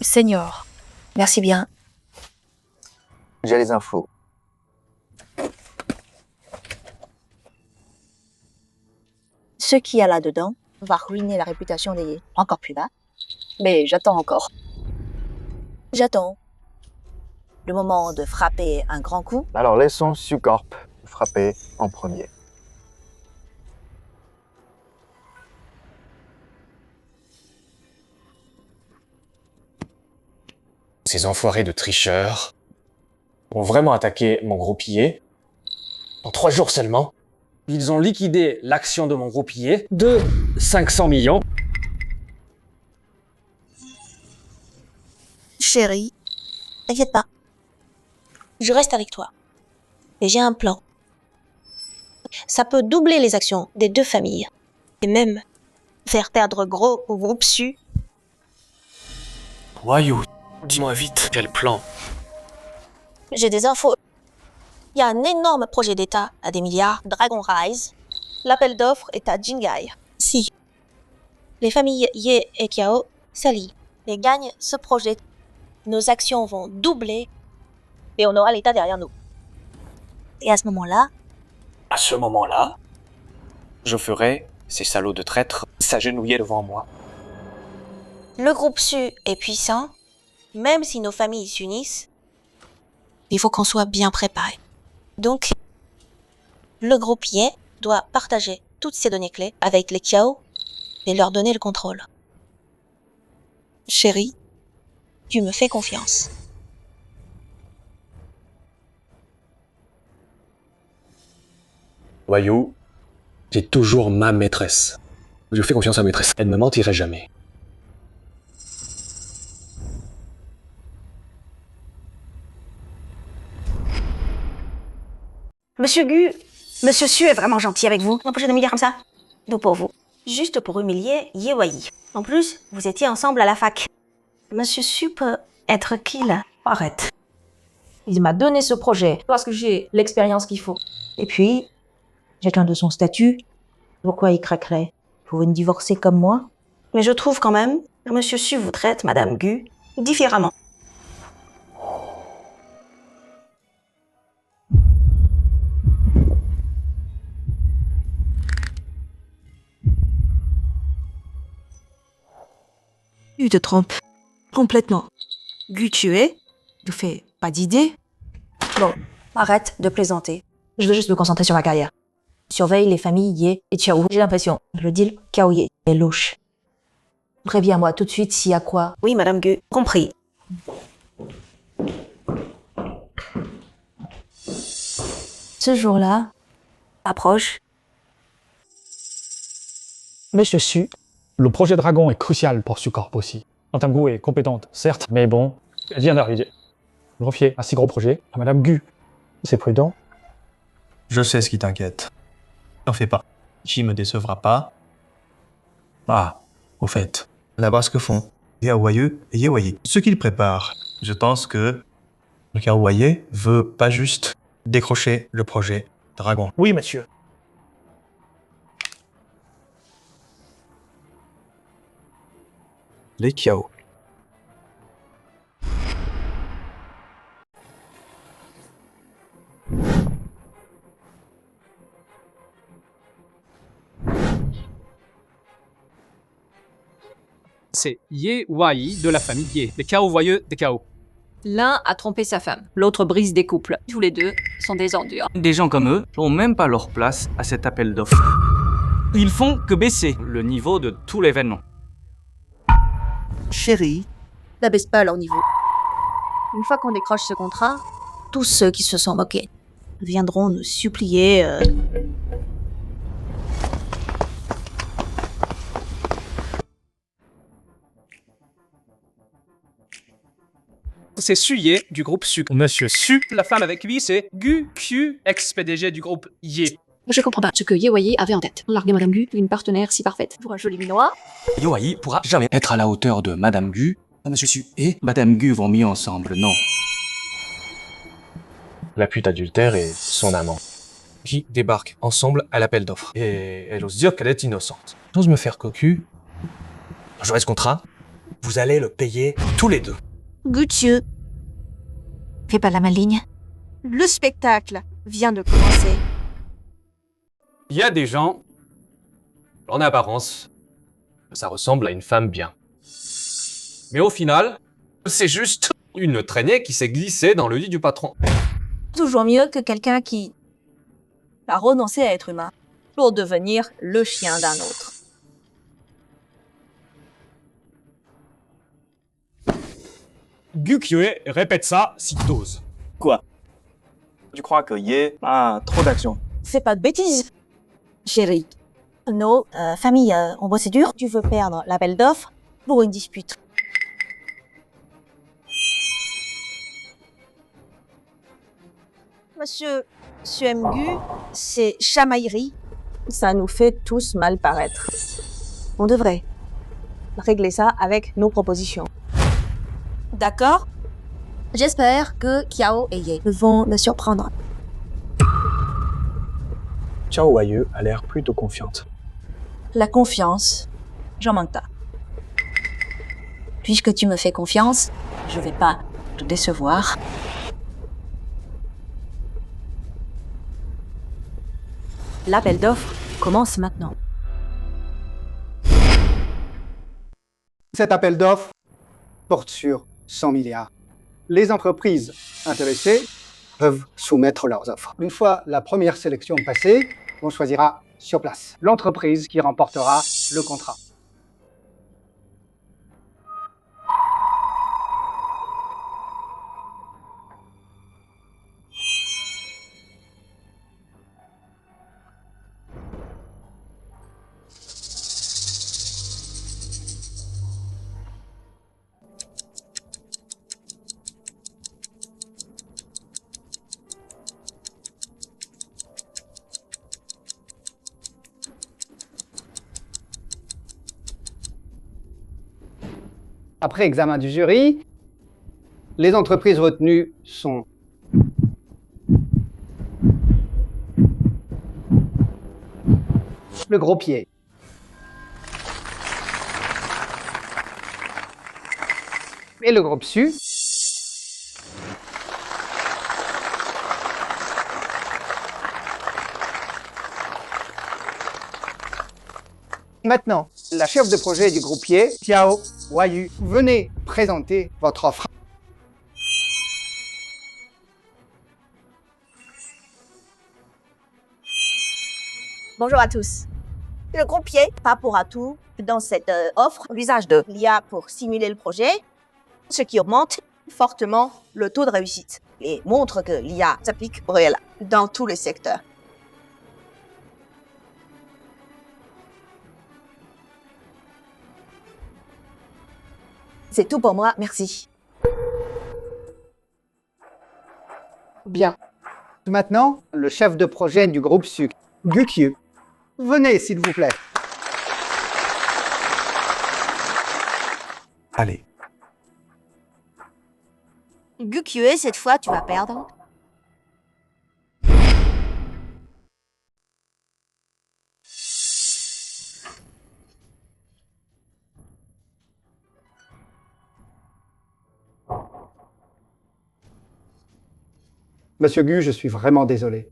Speaker 4: Seigneur, merci bien.
Speaker 18: J'ai les infos.
Speaker 4: Ce qu'il y a là-dedans va ruiner la réputation des Yé encore plus bas. Mais j'attends encore. J'attends le moment de frapper un grand coup.
Speaker 18: Alors laissons Sucorp frapper en premier.
Speaker 6: Ces enfoirés de tricheurs ont vraiment attaqué mon groupillé. En 3 jours seulement, ils ont liquidé l'action de mon groupillé de 500 millions.
Speaker 5: Chérie, t'inquiète pas. Je reste avec toi. Et j'ai un plan. Ça peut doubler les actions des deux familles. Et même faire perdre gros au groupe Su.
Speaker 16: Wayu, dis-moi vite, quel plan?
Speaker 5: J'ai des infos. Il y a un énorme projet d'État à des milliards, Dragon Rise. L'appel d'offres est à Jingai. Si les familles Ye et Kiao s'allient et gagnent ce projet, nos actions vont doubler et on aura l'État derrière nous. Et à ce moment-là,
Speaker 16: À ce moment-là, je ferai ces salauds de traîtres s'agenouiller devant moi.
Speaker 5: le groupe Su est puissant, même si nos familles s'unissent, il faut qu'on soit bien préparé. Donc, le groupe Ye doit partager toutes ces données clés avec les Kiao et leur donner le contrôle. Chérie, tu me fais confiance.
Speaker 6: Wayu, c'est toujours ma maîtresse. Je fais confiance à ma maîtresse. Elle ne me mentirait jamais.
Speaker 7: Monsieur Gu, Monsieur Su est vraiment gentil avec vous. Un projet de milliard comme ça. Nous pour vous. Juste pour humilier Yewayi. En plus, vous étiez ensemble à la fac. Monsieur Su peut être qui là? Arrête. Il m'a donné ce projet parce que j'ai l'expérience qu'il faut. Et puis, chacun de son statut. Pourquoi il craquerait? Pour une divorcée comme moi? Mais je trouve quand même que Monsieur Su vous traite, Madame Gu, différemment.
Speaker 15: Tu te trompes complètement. Gu tué, ne fais pas d'idée.
Speaker 7: Bon, arrête de plaisanter. Je veux juste me concentrer sur ma carrière. Surveille les familles Ye et Chiao. J'ai l'impression que le deal Kiao Ye est louche. Préviens-moi tout de suite s'il y a quoi. Oui, Madame Gu, compris. Ce jour-là, approche.
Speaker 19: Monsieur Su, le projet Dragon est crucial pour Sucorp aussi. Madame Gu est compétente, certes, mais bon, elle vient d'arriver. Confier un si gros projet à Madame Gu, c'est prudent.
Speaker 12: Je sais ce qui t'inquiète. T'en fais pas. Chi me décevra pas. Ah, au fait, là-bas ce que font Yaoyu et Yewayi. Ce qu'ils préparent, je pense que le Yaoyu veut pas juste décrocher le projet Dragon.
Speaker 19: Oui, monsieur.
Speaker 12: Les Kiao.
Speaker 1: C'est Ye Wai de la famille Ye, les Kiao voyeux des Kiao.
Speaker 11: L'un a trompé sa femme, l'autre brise des couples. Tous les deux sont des ordures.
Speaker 10: Des gens comme eux n'ont même pas leur place à cet appel d'offres. Ils font que baisser le niveau de tout l'événement.
Speaker 15: Chérie,
Speaker 3: N'abaisse pas leur niveau. Une fois qu'on décroche ce contrat, tous ceux qui se sont moqués viendront nous supplier.
Speaker 1: c'est Suye du groupe Su.
Speaker 19: Monsieur Su.
Speaker 1: La femme avec lui, c'est Gu Q, ex-PDG du groupe Ye.
Speaker 20: Je comprends pas ce que Ye Wei avait en tête. Larguer Madame Gu, une partenaire si parfaite.
Speaker 3: Pour un joli minois.
Speaker 2: Ye Wei pourra jamais être à la hauteur de Madame Gu. Monsieur Su et Madame Gu vont mieux ensemble, non.
Speaker 6: La pute adultère et son amant, qui débarquent ensemble à l'appel d'offres. Et elle ose dire qu'elle est innocente. J'ose me faire cocu. J'aurai ce contrat. Vous allez le payer tous les deux.
Speaker 15: Gutieux. Fais pas la maligne. Le spectacle vient de commencer.
Speaker 6: Il y a des gens, en apparence, ça ressemble à une femme bien. Mais au final, c'est juste une traînée qui s'est glissée dans le lit du patron.
Speaker 4: Toujours mieux que quelqu'un qui a renoncé à être humain pour devenir le chien d'un autre.
Speaker 17: Gu-Kyue répète ça si t'oses.
Speaker 18: Quoi? Tu crois que Ye a trop d'action?
Speaker 4: Fais pas de bêtises, chérie. Nos familles en procédure, tu veux perdre l'appel d'offres pour une dispute.
Speaker 15: Monsieur Suemgu, c'est chamaillerie.
Speaker 4: Ça nous fait tous mal paraître. On devrait régler ça avec nos propositions. D'accord? J'espère que Kiao et Ye vont le surprendre.
Speaker 12: Xiao Wei a l'air plutôt confiante.
Speaker 4: La confiance, j'en manque pas. Puisque tu me fais confiance, je vais pas te décevoir. L'appel d'offres commence maintenant.
Speaker 21: Cet appel d'offres porte sur 100 milliards. Les entreprises intéressées peuvent soumettre leurs offres. Une fois la première sélection passée, on choisira sur place l'entreprise qui remportera le contrat. Après examen du jury, les entreprises retenues sont le gros pied, et le groupe Su, maintenant, la chef de projet du groupe Ye, Xiao Wei, venez présenter votre offre.
Speaker 4: Bonjour à tous. Le groupe Ye pas pour atout dans cette offre l'usage de l'IA pour simuler le projet, ce qui augmente fortement le taux de réussite et montre que l'IA s'applique au réel dans tous les secteurs. C'est tout pour moi, merci.
Speaker 21: Bien. Maintenant, le chef de projet du groupe Su, Gu-Kyue. Venez, s'il vous plaît.
Speaker 12: Allez.
Speaker 15: Gu-Kyue, cette fois, tu vas perdre.
Speaker 21: Monsieur Gu, je suis vraiment désolé.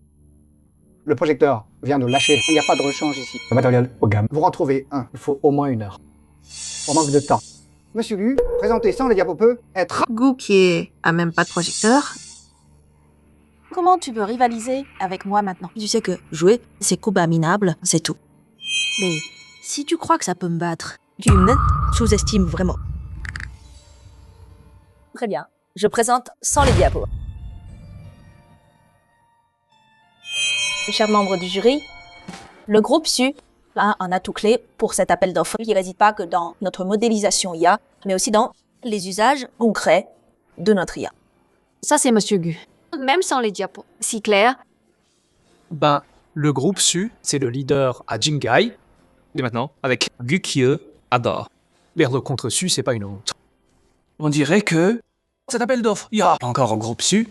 Speaker 21: Le projecteur vient de lâcher. Il n'y a pas de rechange ici.
Speaker 12: Le matériel haut gamme.
Speaker 21: Vous en trouvez un. Il faut au moins 1 heure. On manque de temps. Monsieur Gu, présenter sans les diapos peut être...
Speaker 15: Gu qui a même pas de projecteur.
Speaker 4: Comment tu peux rivaliser avec moi maintenant?
Speaker 15: Tu sais que jouer, c'est combat minable, c'est tout. Mais si tu crois que ça peut me battre, tu me sous-estimes vraiment.
Speaker 4: Très bien. Je présente sans les diapos. Chers membres du jury, le groupe Su a un atout clé pour cet appel d'offres qui ne réside pas que dans notre modélisation IA, mais aussi dans les usages concrets de notre IA.
Speaker 20: Ça, c'est Monsieur Gu. Même sans les diapos. Si clair.
Speaker 9: Ben, le groupe Su, c'est le leader à Jingai. Et maintenant, avec Gu Kie à Dor. Perdre contre Su, c'est pas une honte. On dirait que cet appel d'offres, il y a encore un groupe Su.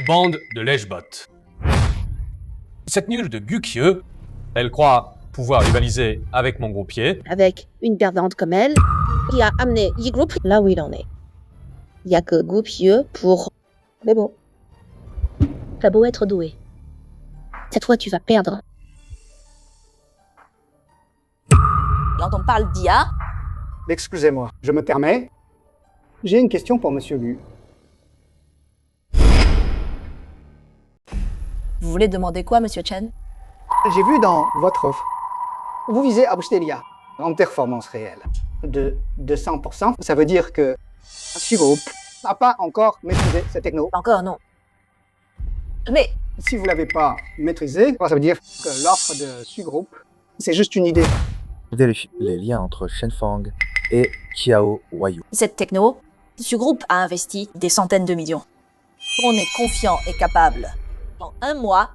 Speaker 6: Bande de lèche-bottes. Cette nulle de Gu Kie, elle croit pouvoir rivaliser avec mon groupier.
Speaker 13: Avec une perdante comme elle, qui a amené Y-Group là où il en est. Il n'y a que Group Yeux pour... Mais bon. T'as beau être doué. Cette fois, tu vas perdre.
Speaker 4: Quand on parle d'IA,
Speaker 21: Excusez-moi, je me permets. J'ai une question pour Monsieur Gu.
Speaker 4: vous voulez demander quoi, Monsieur Chen?
Speaker 21: J'ai vu dans votre offre, vous visez Abstelia en performance réelle de 100%. Ça veut dire que Sugroup n'a pas encore maîtrisé cette techno.
Speaker 4: Encore non. Mais
Speaker 21: si vous l'avez pas maîtrisé, ça veut dire que l'offre de Sugroup, c'est juste une idée.
Speaker 22: Vérifie les liens entre Shenfang et Qiao Huaiyu.
Speaker 4: cette techno, Sugroup a investi des centaines de millions. On est confiant et capable, en un mois,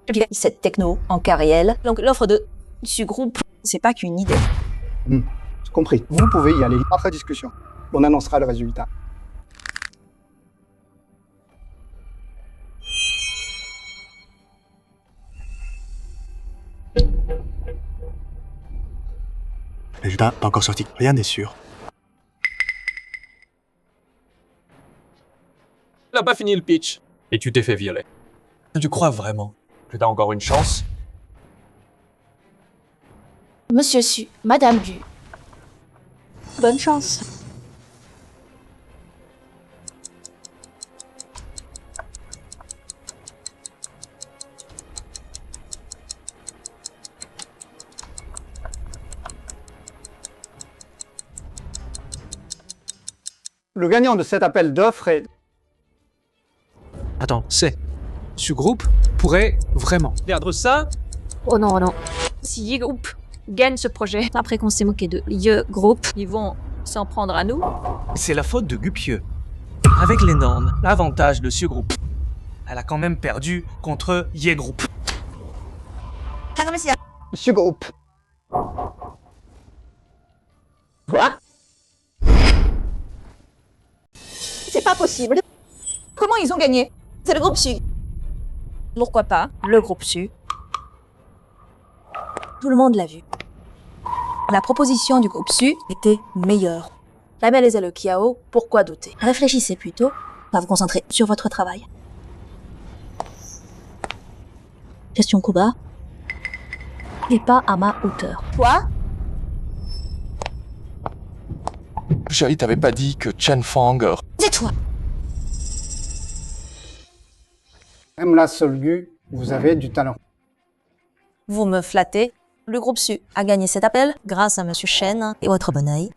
Speaker 4: d'utiliser cette techno en cas réel. Donc l'offre de Sugroup, c'est pas qu'une idée.
Speaker 21: J'ai compris. Vous pouvez y aller après discussion. On annoncera le résultat.
Speaker 12: Le résultat pas encore sorti. Rien n'est sûr.
Speaker 6: Il n'a pas fini le pitch. Et tu t'es fait violer. Tu crois vraiment que t'as encore une chance?
Speaker 20: Monsieur Su, Madame Gu. Bonne chance.
Speaker 21: Le gagnant de cet appel d'offres est...
Speaker 9: Attends, c'est... Ce groupe pourrait vraiment perdre ça?
Speaker 20: Oh non, oh non. Si Y-Group gagne ce projet, après qu'on s'est moqué de Y-Group, ils vont s'en prendre à nous.
Speaker 9: C'est la faute de Gupieux. Avec les normes, l'avantage de ce groupe. Elle a quand même perdu contre Y-Group.
Speaker 21: Sugroup.
Speaker 15: Quoi? C'est pas possible.
Speaker 4: Comment ils ont gagné? C'est le groupe Su. Pourquoi pas le groupe Su? Tout le monde l'a vu. La proposition du groupe Su était meilleure. La Belle et le Kiao, pourquoi douter? Réfléchissez plutôt à vous concentrer sur votre travail. Question Kuba n'est pas à ma hauteur. Quoi?
Speaker 16: Chérie, t'avais pas dit que Chen Fang...
Speaker 4: Tais-toi!
Speaker 21: Même la Solgu, vous avez du talent.
Speaker 4: Vous me flattez. Le groupe Su a gagné cet appel grâce à Monsieur Chen et votre bon oeil.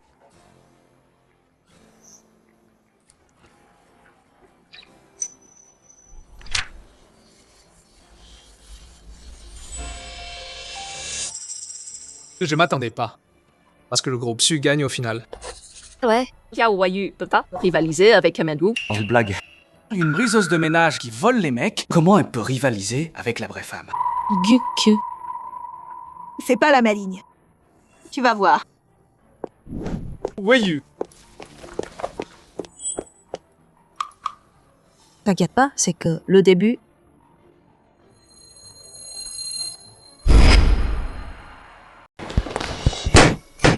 Speaker 9: Je m'attendais pas. Parce que le groupe Su gagne au final.
Speaker 20: Ouais. Qiao Huaiyu peut pas rivaliser avec Amadou.
Speaker 6: On blague.
Speaker 9: Une briseuse de ménage qui vole les mecs, comment elle peut rivaliser avec la vraie femme?
Speaker 20: Gu-que.
Speaker 15: C'est pas la maligne. Tu vas voir.
Speaker 9: Huaiyu.
Speaker 4: T'inquiète pas, c'est que le début...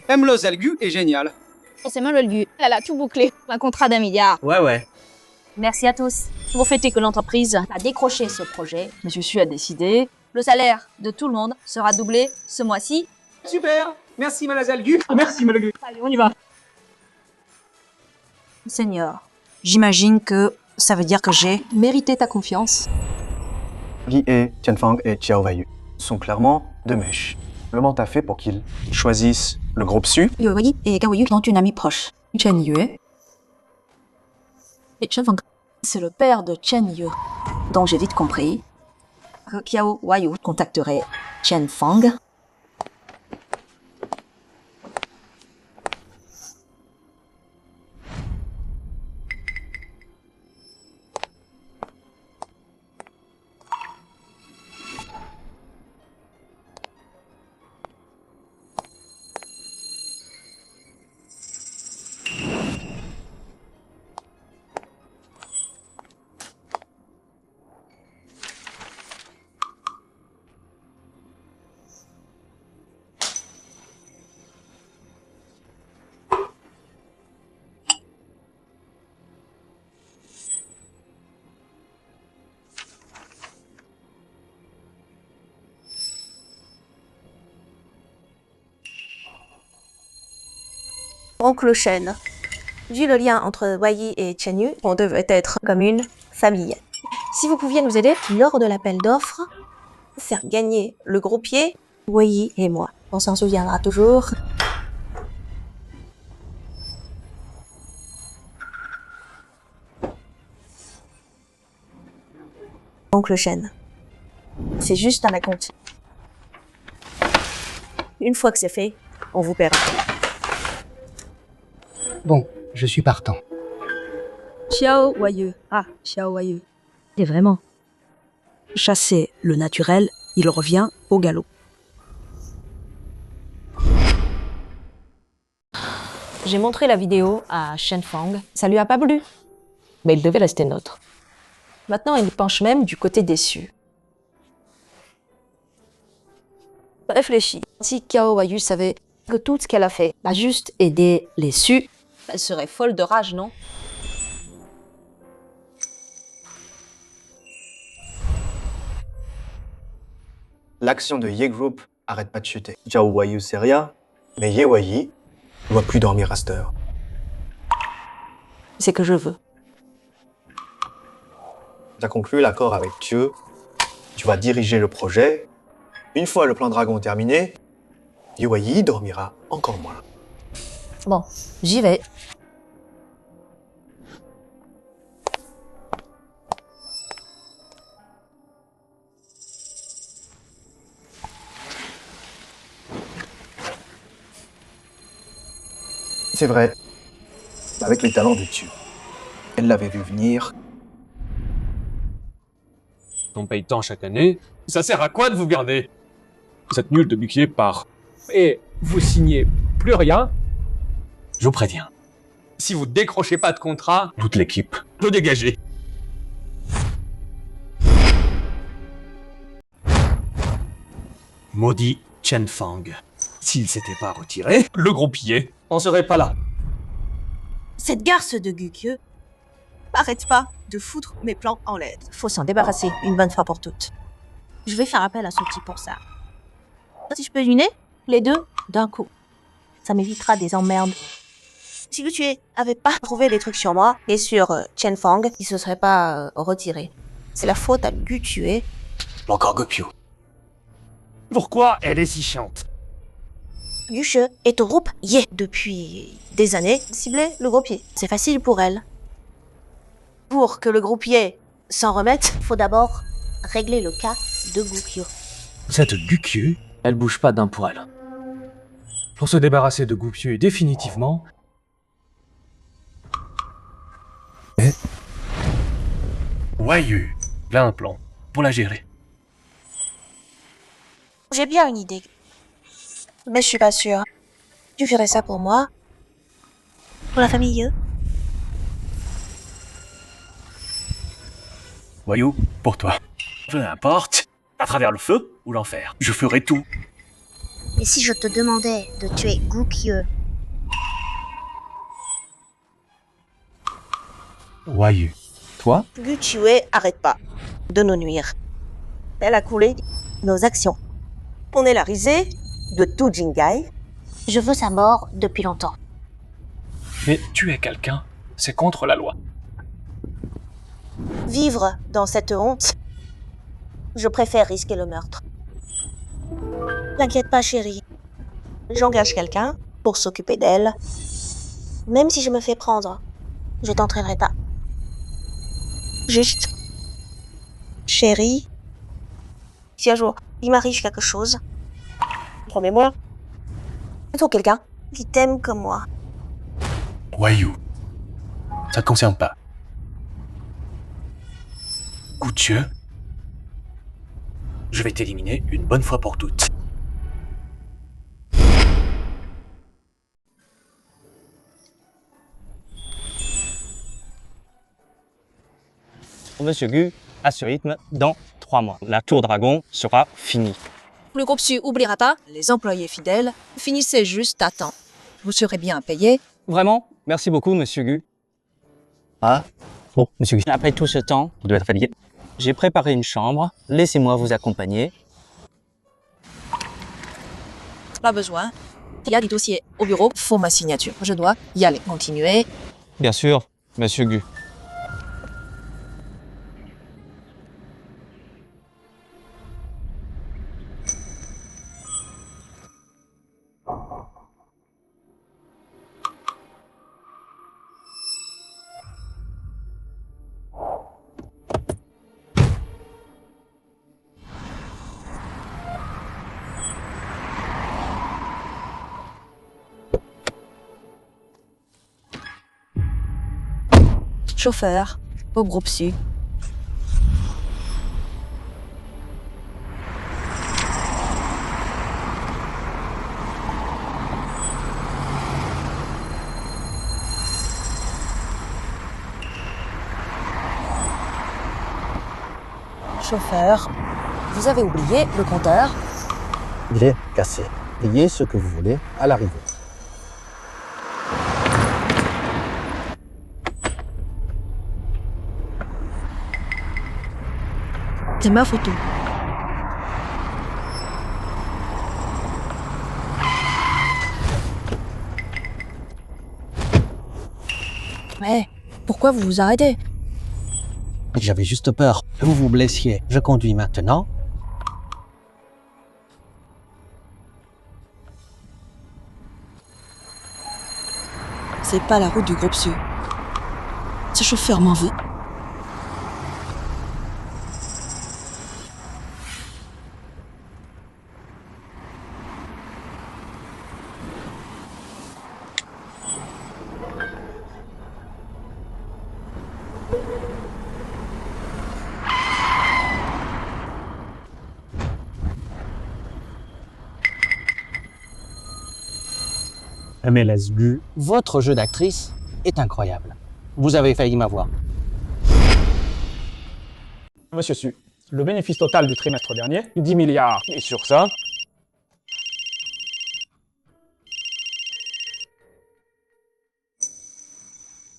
Speaker 18: M. Zalgu est génial.
Speaker 3: C'est moi le Gu. Elle a tout bouclé. Un contrat d'1 milliard.
Speaker 18: Ouais.
Speaker 4: Merci à tous. Pour fêter que l'entreprise a décroché ce projet, Monsieur Su a décidé, le salaire de tout le monde sera doublé ce mois-ci.
Speaker 18: Super. Merci, Madame Zalgu. Merci, Madame Gu.
Speaker 3: Allez, on y va.
Speaker 4: Seigneur, j'imagine que ça veut dire que j'ai mérité ta confiance.
Speaker 12: Guy et Tianfang et Qiao Huaiyu sont clairement deux mèches. Comment t'as fait pour qu'ils choisissent le groupe Su?
Speaker 4: Yo Wei et Gao Yu ont une amie proche, Chen Yue. Et Chen Fang, c'est le père de Chen Yue. Donc j'ai vite compris que Qiao Huaiyu contacterait Chen Fang.
Speaker 5: Oncle Shen. Vu le lien entre Wei et Chen Yu, on devait être comme une famille. Si vous pouviez nous aider lors de l'appel d'offres, faire gagner le groupier, Wei et moi. On s'en souviendra toujours. Oncle Shen. C'est juste un acompte. Une fois que c'est fait, on vous paiera.
Speaker 8: Bon, je suis partant.
Speaker 14: Xiao Wayeu. Ah, Xiao Wayeu. Et vraiment. Chasser le naturel, il revient au galop.
Speaker 7: J'ai montré la vidéo à Shen Fang. Ça lui a pas plu. Mais il devait rester neutre. Maintenant, il penche même du côté déçu. Réfléchis. Si Xiao Wayeu savait que tout ce qu'elle a fait a juste aidé les Su, elle serait folle de rage, non?
Speaker 12: L'action de Ye Group arrête pas de chuter. Xiao Wayou c'est rien, mais Ye Wei ne doit plus dormir à cette heure.
Speaker 7: C'est que je veux.
Speaker 12: Tu as conclu l'accord avec Dieu, tu vas diriger le projet. Une fois le plan dragon terminé, Ye Wei dormira encore moins.
Speaker 7: Bon, j'y vais.
Speaker 12: C'est vrai, avec les talents de Dieu. Elle l'avait vu venir.
Speaker 6: On paye tant chaque année. Ça sert à quoi de vous garder? Cette nulle de Buquier part. Et vous signez plus rien? Je vous préviens. Si vous décrochez pas de contrat, toute l'équipe peut dégager. Maudit Chen Fang. S'il s'était pas retiré, le groupier en serait pas là.
Speaker 15: Cette garce de Gukieu arrête pas de foutre mes plans en l'aide.
Speaker 7: Faut s'en débarrasser une bonne fois pour toutes.
Speaker 15: Je vais faire appel à ce type pour ça. Si je peux deviner, les deux d'un coup. Ça m'évitera des emmerdes. Si Gukieu avait pas trouvé des trucs sur moi et sur Chen Fang, il se serait pas retiré. C'est la faute à Gukieu.
Speaker 6: Encore Gopio. Pourquoi elle est si chiante?
Speaker 15: Gukieu est au groupe Ye depuis des années. Cibler le groupier, c'est facile pour elle. Pour que le groupier s'en remette, faut d'abord régler le cas de Gukieu.
Speaker 2: Cette Gukieu, elle bouge pas d'un poil. Pour se débarrasser de Gukieu définitivement...
Speaker 16: Wayeu, là un plan pour la gérer.
Speaker 15: J'ai bien une idée. Mais je suis pas sûre. Tu ferais ça pour moi? Pour la famille?
Speaker 16: Wayou, pour toi. Peu importe, à travers le feu ou l'enfer, je ferai tout.
Speaker 13: Mais si je te demandais de tuer Gukieu,
Speaker 2: Wayou, toi?
Speaker 15: Gukieu arrête pas de nous nuire. Elle a coulé nos actions. On est la risée de tout Jingai.
Speaker 13: je veux sa mort depuis longtemps.
Speaker 6: Mais tuer quelqu'un, c'est contre la loi.
Speaker 15: Vivre dans cette honte, je préfère risquer le meurtre. T'inquiète pas, chérie. J'engage quelqu'un pour s'occuper d'elle. Même si je me fais prendre, je t'entraînerai pas. Juste, chérie, si un jour il m'arrive quelque chose, promets-moi, il faut quelqu'un qui t'aime comme moi.
Speaker 16: Wayou, ça te concerne pas. Gukieu, je vais t'éliminer une bonne fois pour toutes.
Speaker 23: Monsieur Gu, à ce rythme, dans 3 mois, la tour dragon sera finie.
Speaker 3: Le groupe Su oubliera pas, les employés fidèles, finissez juste à temps. Vous serez bien payés.
Speaker 23: Vraiment, merci beaucoup, monsieur Gu. Ah, bon, monsieur Gu, après tout ce temps, vous devez être fatigué. J'ai préparé une chambre, laissez-moi vous accompagner.
Speaker 3: Pas besoin.
Speaker 4: Il y a des dossiers au bureau, faut ma signature. Je dois y aller. Continuer.
Speaker 23: Bien sûr, monsieur Gu.
Speaker 14: Chauffeur, au groupe Su.
Speaker 4: Chauffeur, vous avez oublié le compteur?
Speaker 8: Il est cassé. Payez ce que vous voulez à l'arrivée.
Speaker 14: C'est ma photo.
Speaker 4: Mais pourquoi vous vous arrêtez?
Speaker 8: J'avais juste peur que vous vous blessiez. Je conduis maintenant.
Speaker 14: C'est pas la route du groupe Su. Ce chauffeur m'en veut.
Speaker 8: MLS Gu, votre jeu d'actrice est incroyable. Vous avez failli m'avoir.
Speaker 10: Monsieur Su, le bénéfice total du trimestre dernier, 10 milliards. Et sur ça,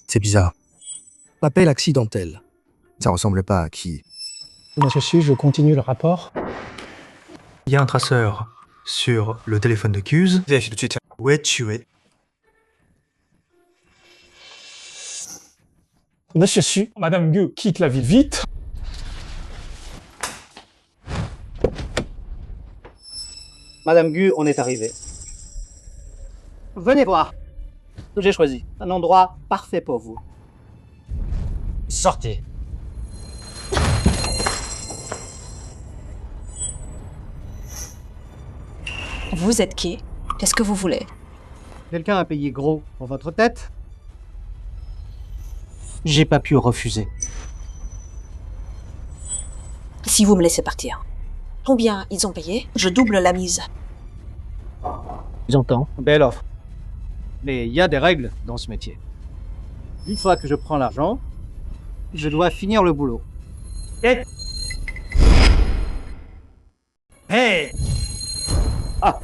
Speaker 22: C'est bizarre.
Speaker 11: Appel accidentel.
Speaker 22: Ça ressemble pas à qui?
Speaker 21: Monsieur Su, je continue le rapport.
Speaker 12: Il y a un traceur sur le téléphone de Cuse. Vérifie tout de suite où est tué.
Speaker 10: Monsieur Su, Madame Gu quitte la ville vite.
Speaker 21: Madame Gu, on est arrivé. Venez voir. J'ai choisi un endroit parfait pour vous.
Speaker 8: Sortez.
Speaker 4: Vous êtes qui? Qu'est-ce que vous voulez?
Speaker 21: Quelqu'un a payé gros pour votre tête?
Speaker 8: J'ai pas pu refuser.
Speaker 4: Si vous me laissez partir. Combien ils ont payé? Je double la mise.
Speaker 8: J'entends.
Speaker 21: Belle offre. Mais il y a des règles dans ce métier. Une fois que je prends l'argent, je dois finir le boulot. Et... Hey! Ah!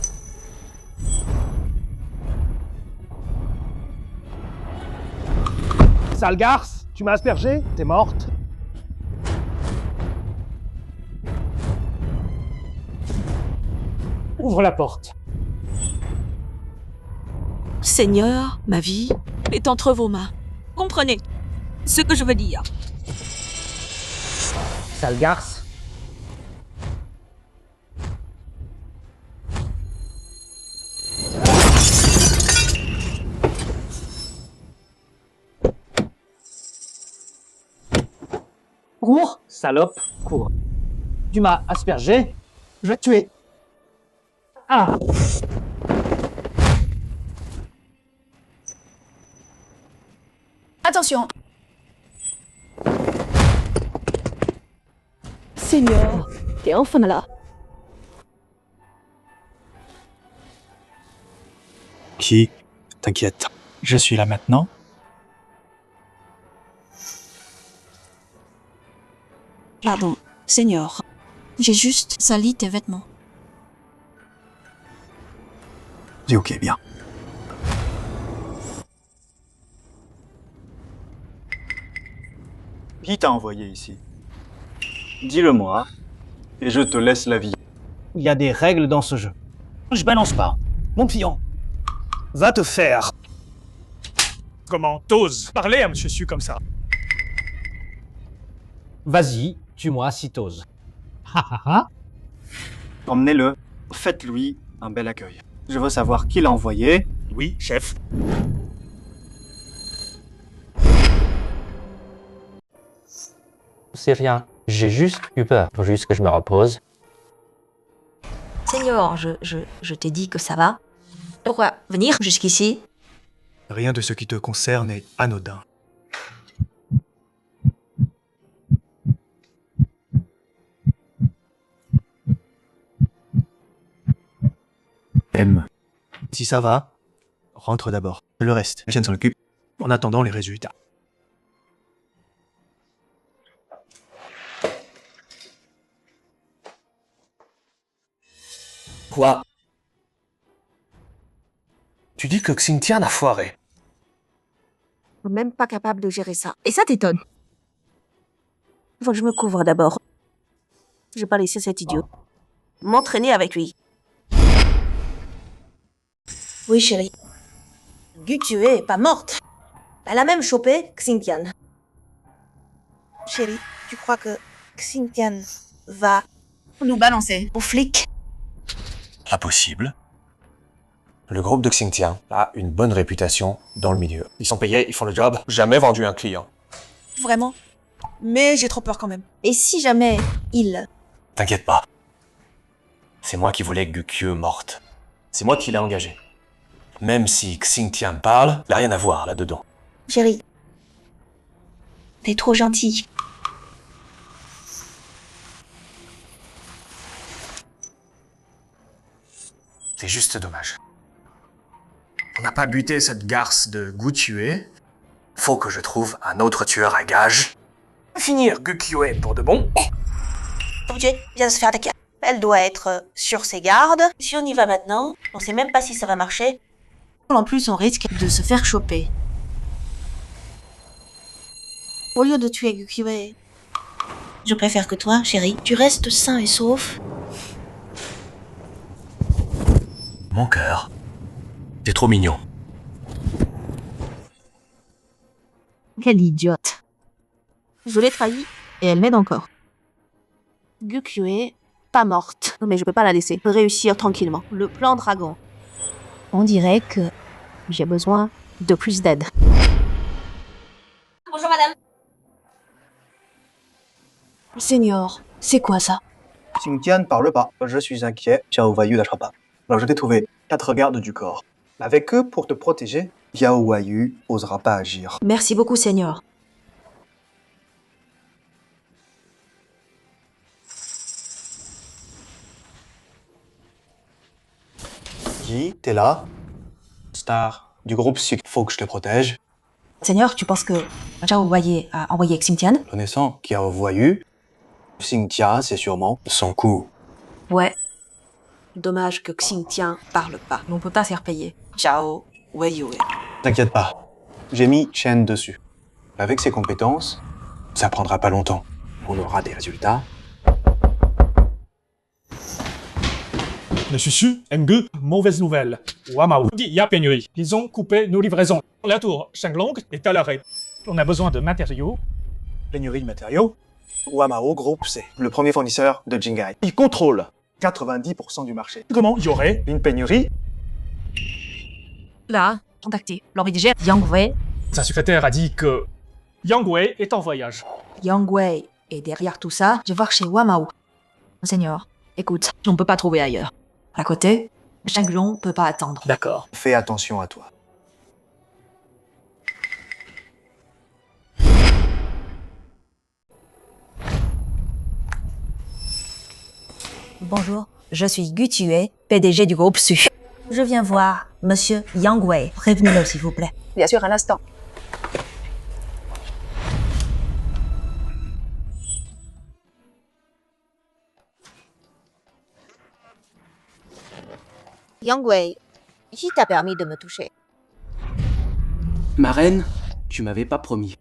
Speaker 10: Sale garce, tu m'as aspergé, t'es morte. Ouvre la porte.
Speaker 14: Seigneur, ma vie est entre vos mains. Comprenez ce que je veux dire.
Speaker 21: Sale garce. Cours, salope, cours. Tu m'as aspergé, je vais te tuer. Ah!
Speaker 3: Attention.
Speaker 13: Seigneur, t'es enfin là.
Speaker 12: Qui? T'inquiète. Je suis là maintenant.
Speaker 14: Pardon, Seigneur. J'ai juste sali tes vêtements.
Speaker 12: C'est ok, bien.
Speaker 19: Qui t'a envoyé ici? Dis-le-moi, et je te laisse la vie.
Speaker 21: Il y a des règles dans ce jeu. Je balance pas. Mon client,
Speaker 10: Va te faire. Comment t'oses parler à Monsieur Su comme ça?
Speaker 8: Vas-y, tue-moi si t'oses.
Speaker 12: Emmenez-le, faites-lui un bel accueil. Je veux savoir qui l'a envoyé.
Speaker 10: Oui, chef.
Speaker 23: C'est rien. J'ai juste eu peur. Faut juste que je me repose.
Speaker 7: Seigneur, je t'ai dit que ça va. Pourquoi venir jusqu'ici?
Speaker 12: Rien de ce qui te concerne est anodin. M. Si ça va, rentre d'abord. Le reste, la chaîne s'en occupe. En attendant les résultats.
Speaker 16: Quoi? Tu dis que Xingtian a foiré.
Speaker 15: Même pas capable de gérer ça. Et ça t'étonne? Il faut que je me couvre d'abord. Je vais pas laisser cet idiot m'entraîner avec lui. Oui, chérie. Gukue est pas morte. Elle a même chopé Xingtian. Chérie, tu crois que Xingtian va nous balancer aux flics?
Speaker 16: Impossible. Le groupe de Xingtian a une bonne réputation dans le milieu. Ils sont payés, ils font le job. Jamais vendu un client.
Speaker 15: Vraiment? Mais j'ai trop peur quand même. Et si jamais il...
Speaker 16: T'inquiète pas. C'est moi qui voulais Gukue morte. C'est moi qui l'ai engagé. Même si Xingtian parle, il n'a rien à voir là-dedans.
Speaker 15: Chérie, t'es trop gentille.
Speaker 16: C'est juste dommage. On n'a pas buté cette garce de Gukue. Faut que je trouve un autre tueur à gages. Finir Gukue pour de bon.
Speaker 15: Gukue vient de se faire attaquer. Elle doit être sur ses gardes. Si on y va maintenant, on sait même pas si ça va marcher. En plus, on risque de se faire choper. Au lieu de tuer Gukue, je préfère que toi, chérie, tu restes sain et sauf.
Speaker 16: Mon cœur. T'es trop mignon.
Speaker 15: Quelle idiote. Je l'ai trahie et elle m'aide encore. Gukue, pas morte. Mais je peux pas la laisser réussir tranquillement. Le plan dragon. On dirait que j'ai besoin de plus d'aide. Bonjour madame. Seigneur, c'est quoi ça?
Speaker 12: Xingtian ne parle pas. Je suis inquiet. Xiao Wayu lâchera pas. Alors je t'ai trouvé 4 gardes du corps. Avec eux, pour te protéger, Xiao Wayu osera pas agir.
Speaker 7: Merci beaucoup, Seigneur.
Speaker 12: Yi, t'es là? Star du groupe Suk. Faut que je te protège.
Speaker 7: Seigneur, tu penses que Xiao Wayu a envoyé Xingtian?
Speaker 12: Connaissant Xiao Wayu, Xingtian, c'est sûrement son coup.
Speaker 7: Ouais.
Speaker 15: Dommage que Xingtian parle pas. On peut pas faire payer. Xiao Wayu.
Speaker 12: T'inquiète pas, j'ai mis Chen dessus. Avec ses compétences, ça prendra pas longtemps. On aura des résultats.
Speaker 10: Monsieur Su, Ngu, mauvaise nouvelle. Wamao dit y a pénurie. Ils ont coupé nos livraisons. La tour Shenglong est à l'arrêt. On a besoin de matériaux.
Speaker 12: Pénurie de matériaux. Wamao Group, c'est le premier fournisseur de Jingai. Il contrôle 90% du marché.
Speaker 10: Comment il y aurait
Speaker 12: une pénurie?
Speaker 7: Là, contacté l'origine Yang Wei.
Speaker 10: Sa secrétaire a dit que Yang Wei est en voyage.
Speaker 7: Yang Wei est derrière tout ça. Je vais voir chez Wamao. Seigneur, écoute, on peut pas trouver ailleurs. À côté, Shenglong peut pas attendre.
Speaker 10: D'accord.
Speaker 12: Fais attention à toi.
Speaker 7: Bonjour, je suis Gutue, PDG du groupe Su. Je viens voir Monsieur Yang Wei. Prévenez-le, s'il vous plaît.
Speaker 4: Bien sûr, un instant. Yang Wei, qui t'a permis de me toucher?
Speaker 1: Ma reine, tu m'avais pas promis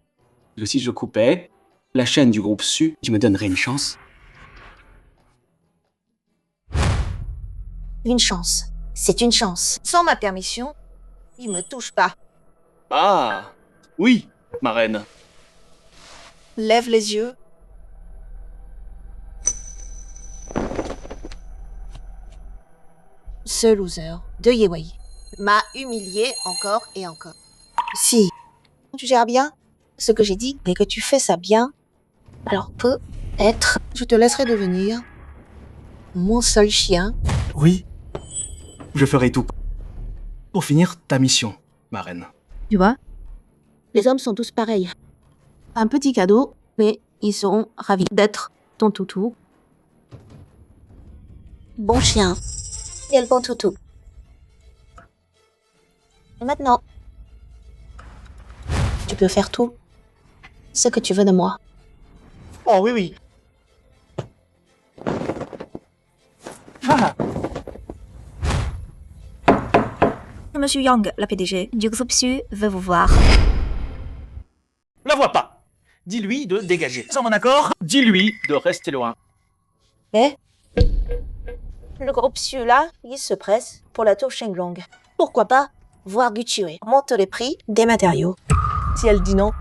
Speaker 1: que si je coupais la chaîne du groupe Su, tu me donnerais une chance.
Speaker 15: Une chance. C'est une chance. Sans ma permission, Il me touche pas.
Speaker 1: Ah, oui, ma reine.
Speaker 15: Lève les yeux. Ce loser de Yewai m'a humilié encore et encore. Si tu gères bien ce que j'ai dit et que tu fais ça bien, alors peut-être je te laisserai devenir mon seul chien.
Speaker 1: Oui, je ferai tout pour finir ta mission, ma reine.
Speaker 13: Tu vois, les hommes sont tous pareils. Un petit cadeau, mais ils seront ravis d'être ton toutou.
Speaker 15: Bon chien. Et le bon toutou. Et maintenant, tu peux faire tout ce que tu veux de moi.
Speaker 18: Oh oui, oui.
Speaker 7: Ah. Monsieur Yang, la PDG du groupe Su, veut vous voir.
Speaker 8: La vois pas. Dis-lui de dégager. Sans mon accord, dis-lui de rester loin.
Speaker 15: Mais le groupe Su là, il se presse pour la tour Shenglong. Pourquoi pas voir Guchue monte les prix des matériaux. Si elle dit non,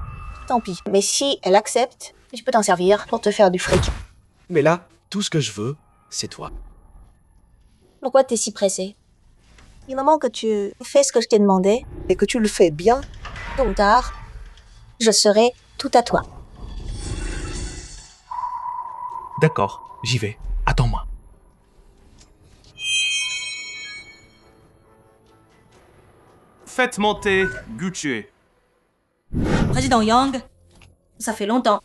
Speaker 15: tant pis. Mais si elle accepte, tu peux t'en servir pour te faire du fric.
Speaker 8: Mais là, tout ce que je veux, c'est toi.
Speaker 15: Pourquoi t'es si pressé? Du moment que tu fais ce que je t'ai demandé et que tu le fais bien, tôt ou tard, je serai tout à toi.
Speaker 8: D'accord, j'y vais. Attends-moi.
Speaker 6: Faites monter Guchue.
Speaker 7: Président Yang, ça fait longtemps.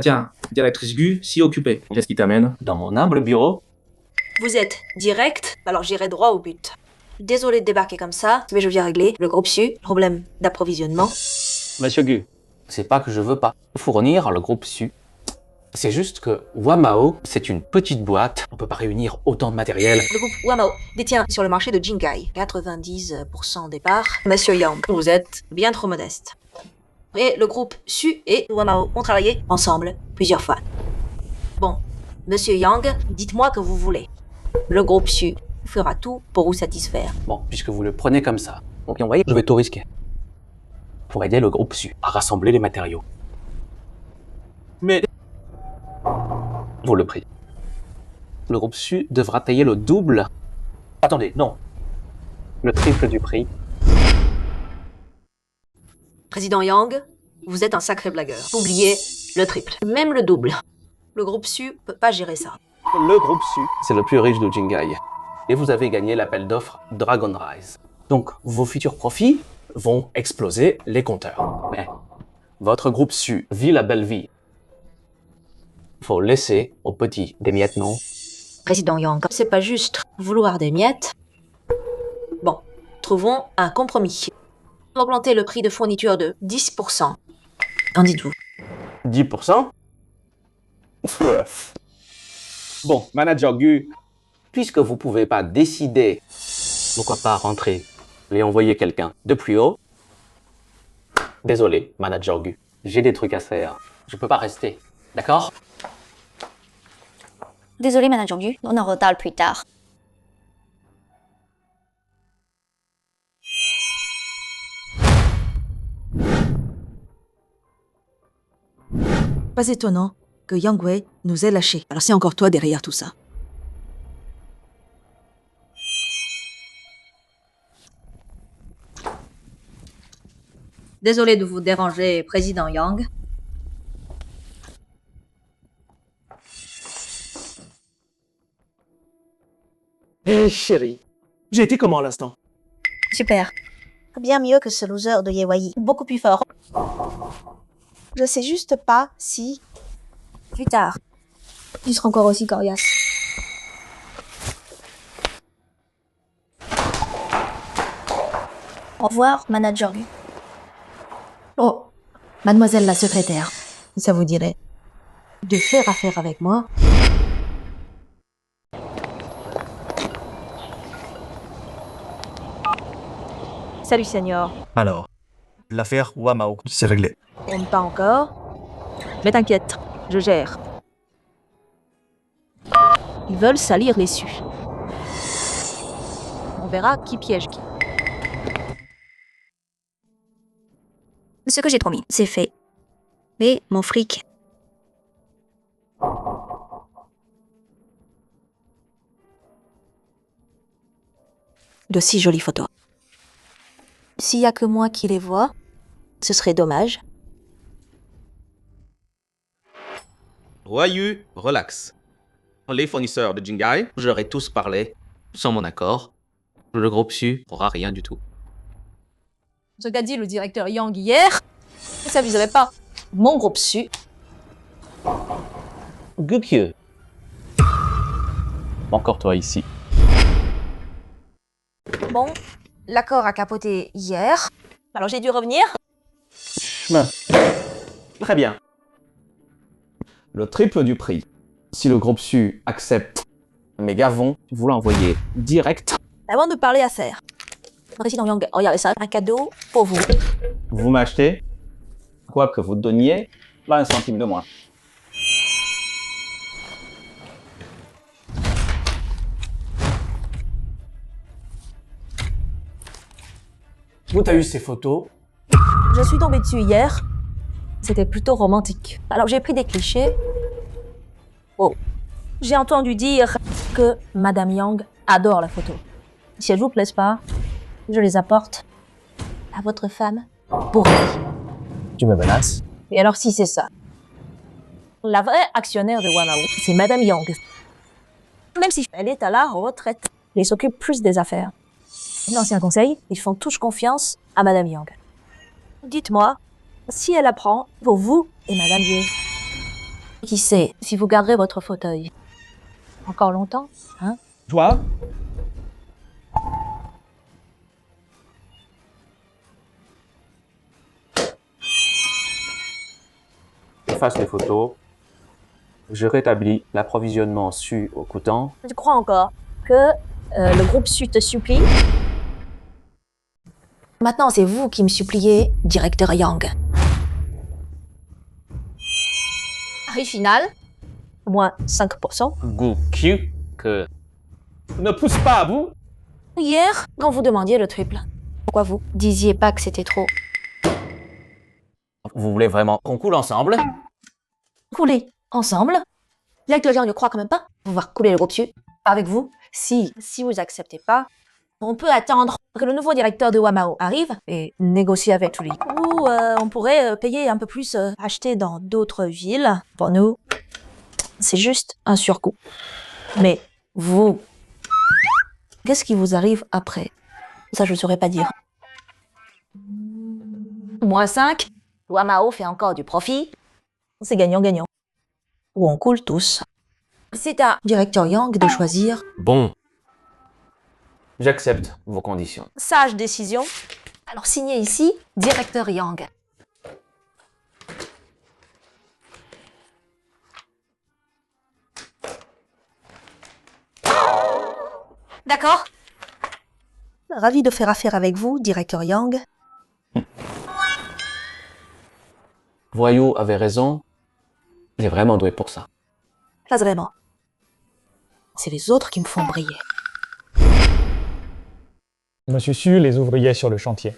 Speaker 9: Tiens, directrice Gu, si occupée. Qu'est-ce qui t'amène?
Speaker 23: Dans mon humble bureau.
Speaker 7: Vous êtes direct, alors j'irai droit au but. Désolé de débarquer comme ça, mais je viens régler le groupe Su, problème d'approvisionnement.
Speaker 2: Monsieur Gu, c'est pas que je veux pas fournir le groupe Su. C'est juste que Wamao, c'est une petite boîte. On peut pas réunir autant de matériel.
Speaker 7: Le groupe Wamao détient sur le marché de Jingai 90% des parts. Monsieur Yang, vous êtes bien trop modeste. Et le groupe Su et Wamao ont travaillé ensemble plusieurs fois. Bon, Monsieur Yang, dites-moi que vous voulez. Le groupe Su fera tout pour vous satisfaire.
Speaker 2: Bon, puisque vous le prenez comme ça, donc vous voyez, je vais tout risquer. Pour aider le groupe Su à rassembler les matériaux. Mais vaut le prix. Le groupe Su devra payer le double. Attendez, non. Le triple du prix.
Speaker 7: Président Yang, vous êtes un sacré blagueur. Oubliez le triple, même le double. Le groupe Su peut pas gérer ça.
Speaker 2: Le groupe Su, c'est le plus riche de Jingai. Et vous avez gagné l'appel d'offres Dragon Rise. Donc, vos futurs profits vont exploser les compteurs. Mais votre groupe Su vit la belle vie. Faut laisser aux petits des miettes, non?
Speaker 7: Président Yang, c'est pas juste vouloir des miettes. Bon, trouvons un compromis. Augmenter le prix de fourniture de 10%. Qu'en dites-vous?
Speaker 2: 10%? Bon, manager Gu, puisque vous pouvez pas décider, pourquoi pas rentrer et envoyer quelqu'un de plus haut? Désolé, manager Gu, j'ai des trucs à faire. Je peux pas rester, d'accord?
Speaker 5: Désolé, manager Gu, on en reparle plus tard.
Speaker 14: Pas étonnant que Yang Wei nous ait lâchés. Alors c'est encore toi derrière tout ça.
Speaker 7: Désolé de vous déranger, Président Yang.
Speaker 8: Hé chérie, j'ai été comment à l'instant?
Speaker 15: Super. Bien mieux que ce loser de Yewai. Beaucoup plus fort. Je sais juste pas si... Plus tard, tu seras encore aussi coriace.
Speaker 5: Au revoir, manager Gu.
Speaker 7: Oh, mademoiselle la secrétaire, ça vous dirait de faire affaire avec moi? Salut, Seigneur.
Speaker 12: Alors, l'affaire Wamao, c'est réglé.
Speaker 14: Pas encore. Mais t'inquiète, je gère. Ils veulent salir les Su. On verra qui piège qui.
Speaker 5: Ce que j'ai promis, c'est fait. Mais mon fric.
Speaker 7: De si jolies photos. S'il y a que moi qui les vois, ce serait dommage.
Speaker 2: Wayu, relax. Les fournisseurs de Jingai, je leur ai tous parlé, sans mon accord. Le groupe Su n'aura rien du tout.
Speaker 3: Ce qu'a dit le directeur Yang hier, ça viserait pas mon groupe Su.
Speaker 2: Gukyu. Encore toi ici.
Speaker 7: Bon, l'accord a capoté hier, alors j'ai dû revenir.
Speaker 2: Chemin. Très bien. Le triple du prix. Si le groupe Su accepte, mes gars vont vous l'envoyer direct.
Speaker 7: Avant de parler à faire. Président Yang, regardez ça, un cadeau pour vous.
Speaker 2: Vous m'achetez, quoi que vous donniez, là 1 centime de moins.
Speaker 23: Où t'as eu ces photos?
Speaker 7: Je suis tombée dessus hier. C'était plutôt romantique. Alors j'ai pris des clichés. Oh, j'ai entendu dire que Madame Yang adore la photo. Si elles vous plaisent pas, je les apporte à votre femme pour vie.
Speaker 23: Tu me menaces?
Speaker 7: Et alors si c'est ça, la vraie actionnaire de Wamao, c'est Madame Yang. Même si elle est à la retraite, elle s'occupe plus des affaires. L'ancien conseil, ils font tous confiance à Madame Yang. Dites-moi, si elle apprend pour vous et Madame Ye, qui sait si vous garderez votre fauteuil encore longtemps, hein?
Speaker 23: Toi?
Speaker 2: J'efface les photos. Je rétablis l'approvisionnement Su au Coutan.
Speaker 7: Je crois encore que le groupe Su te supplie. Maintenant, c'est vous qui me suppliez, directeur Yang. Prix final, moins 5%.
Speaker 2: Gukyu, que... Ne pousse pas à bout.
Speaker 7: Hier, quand vous demandiez le triple, pourquoi vous disiez pas que c'était trop?
Speaker 2: Vous voulez vraiment qu'on coule ensemble?
Speaker 7: Couler ensemble? Directeur Yang ne croit quand même pas pouvoir couler le groupe Su avec vous. Si vous acceptez pas, on peut attendre que le nouveau directeur de Wamao arrive et négocier avec lui. Ou on pourrait payer un peu plus, acheter dans d'autres villes. Pour nous, c'est juste un surcoût. Mais vous, qu'est-ce qui vous arrive après? Ça, je ne saurais pas dire. Moins 5, Wamao fait encore du profit. C'est gagnant-gagnant. Ou on coule tous. C'est à directeur Yang de choisir.
Speaker 2: Bon. J'accepte vos conditions.
Speaker 7: Sage décision. Alors signez ici, directeur Yang. D'accord. Ravi de faire affaire avec vous, directeur Yang.
Speaker 2: Voyou avait raison. J'ai vraiment doué pour ça.
Speaker 7: Là, vraiment. C'est les autres qui me font briller.
Speaker 10: Monsieur Su, les ouvriers sur le chantier.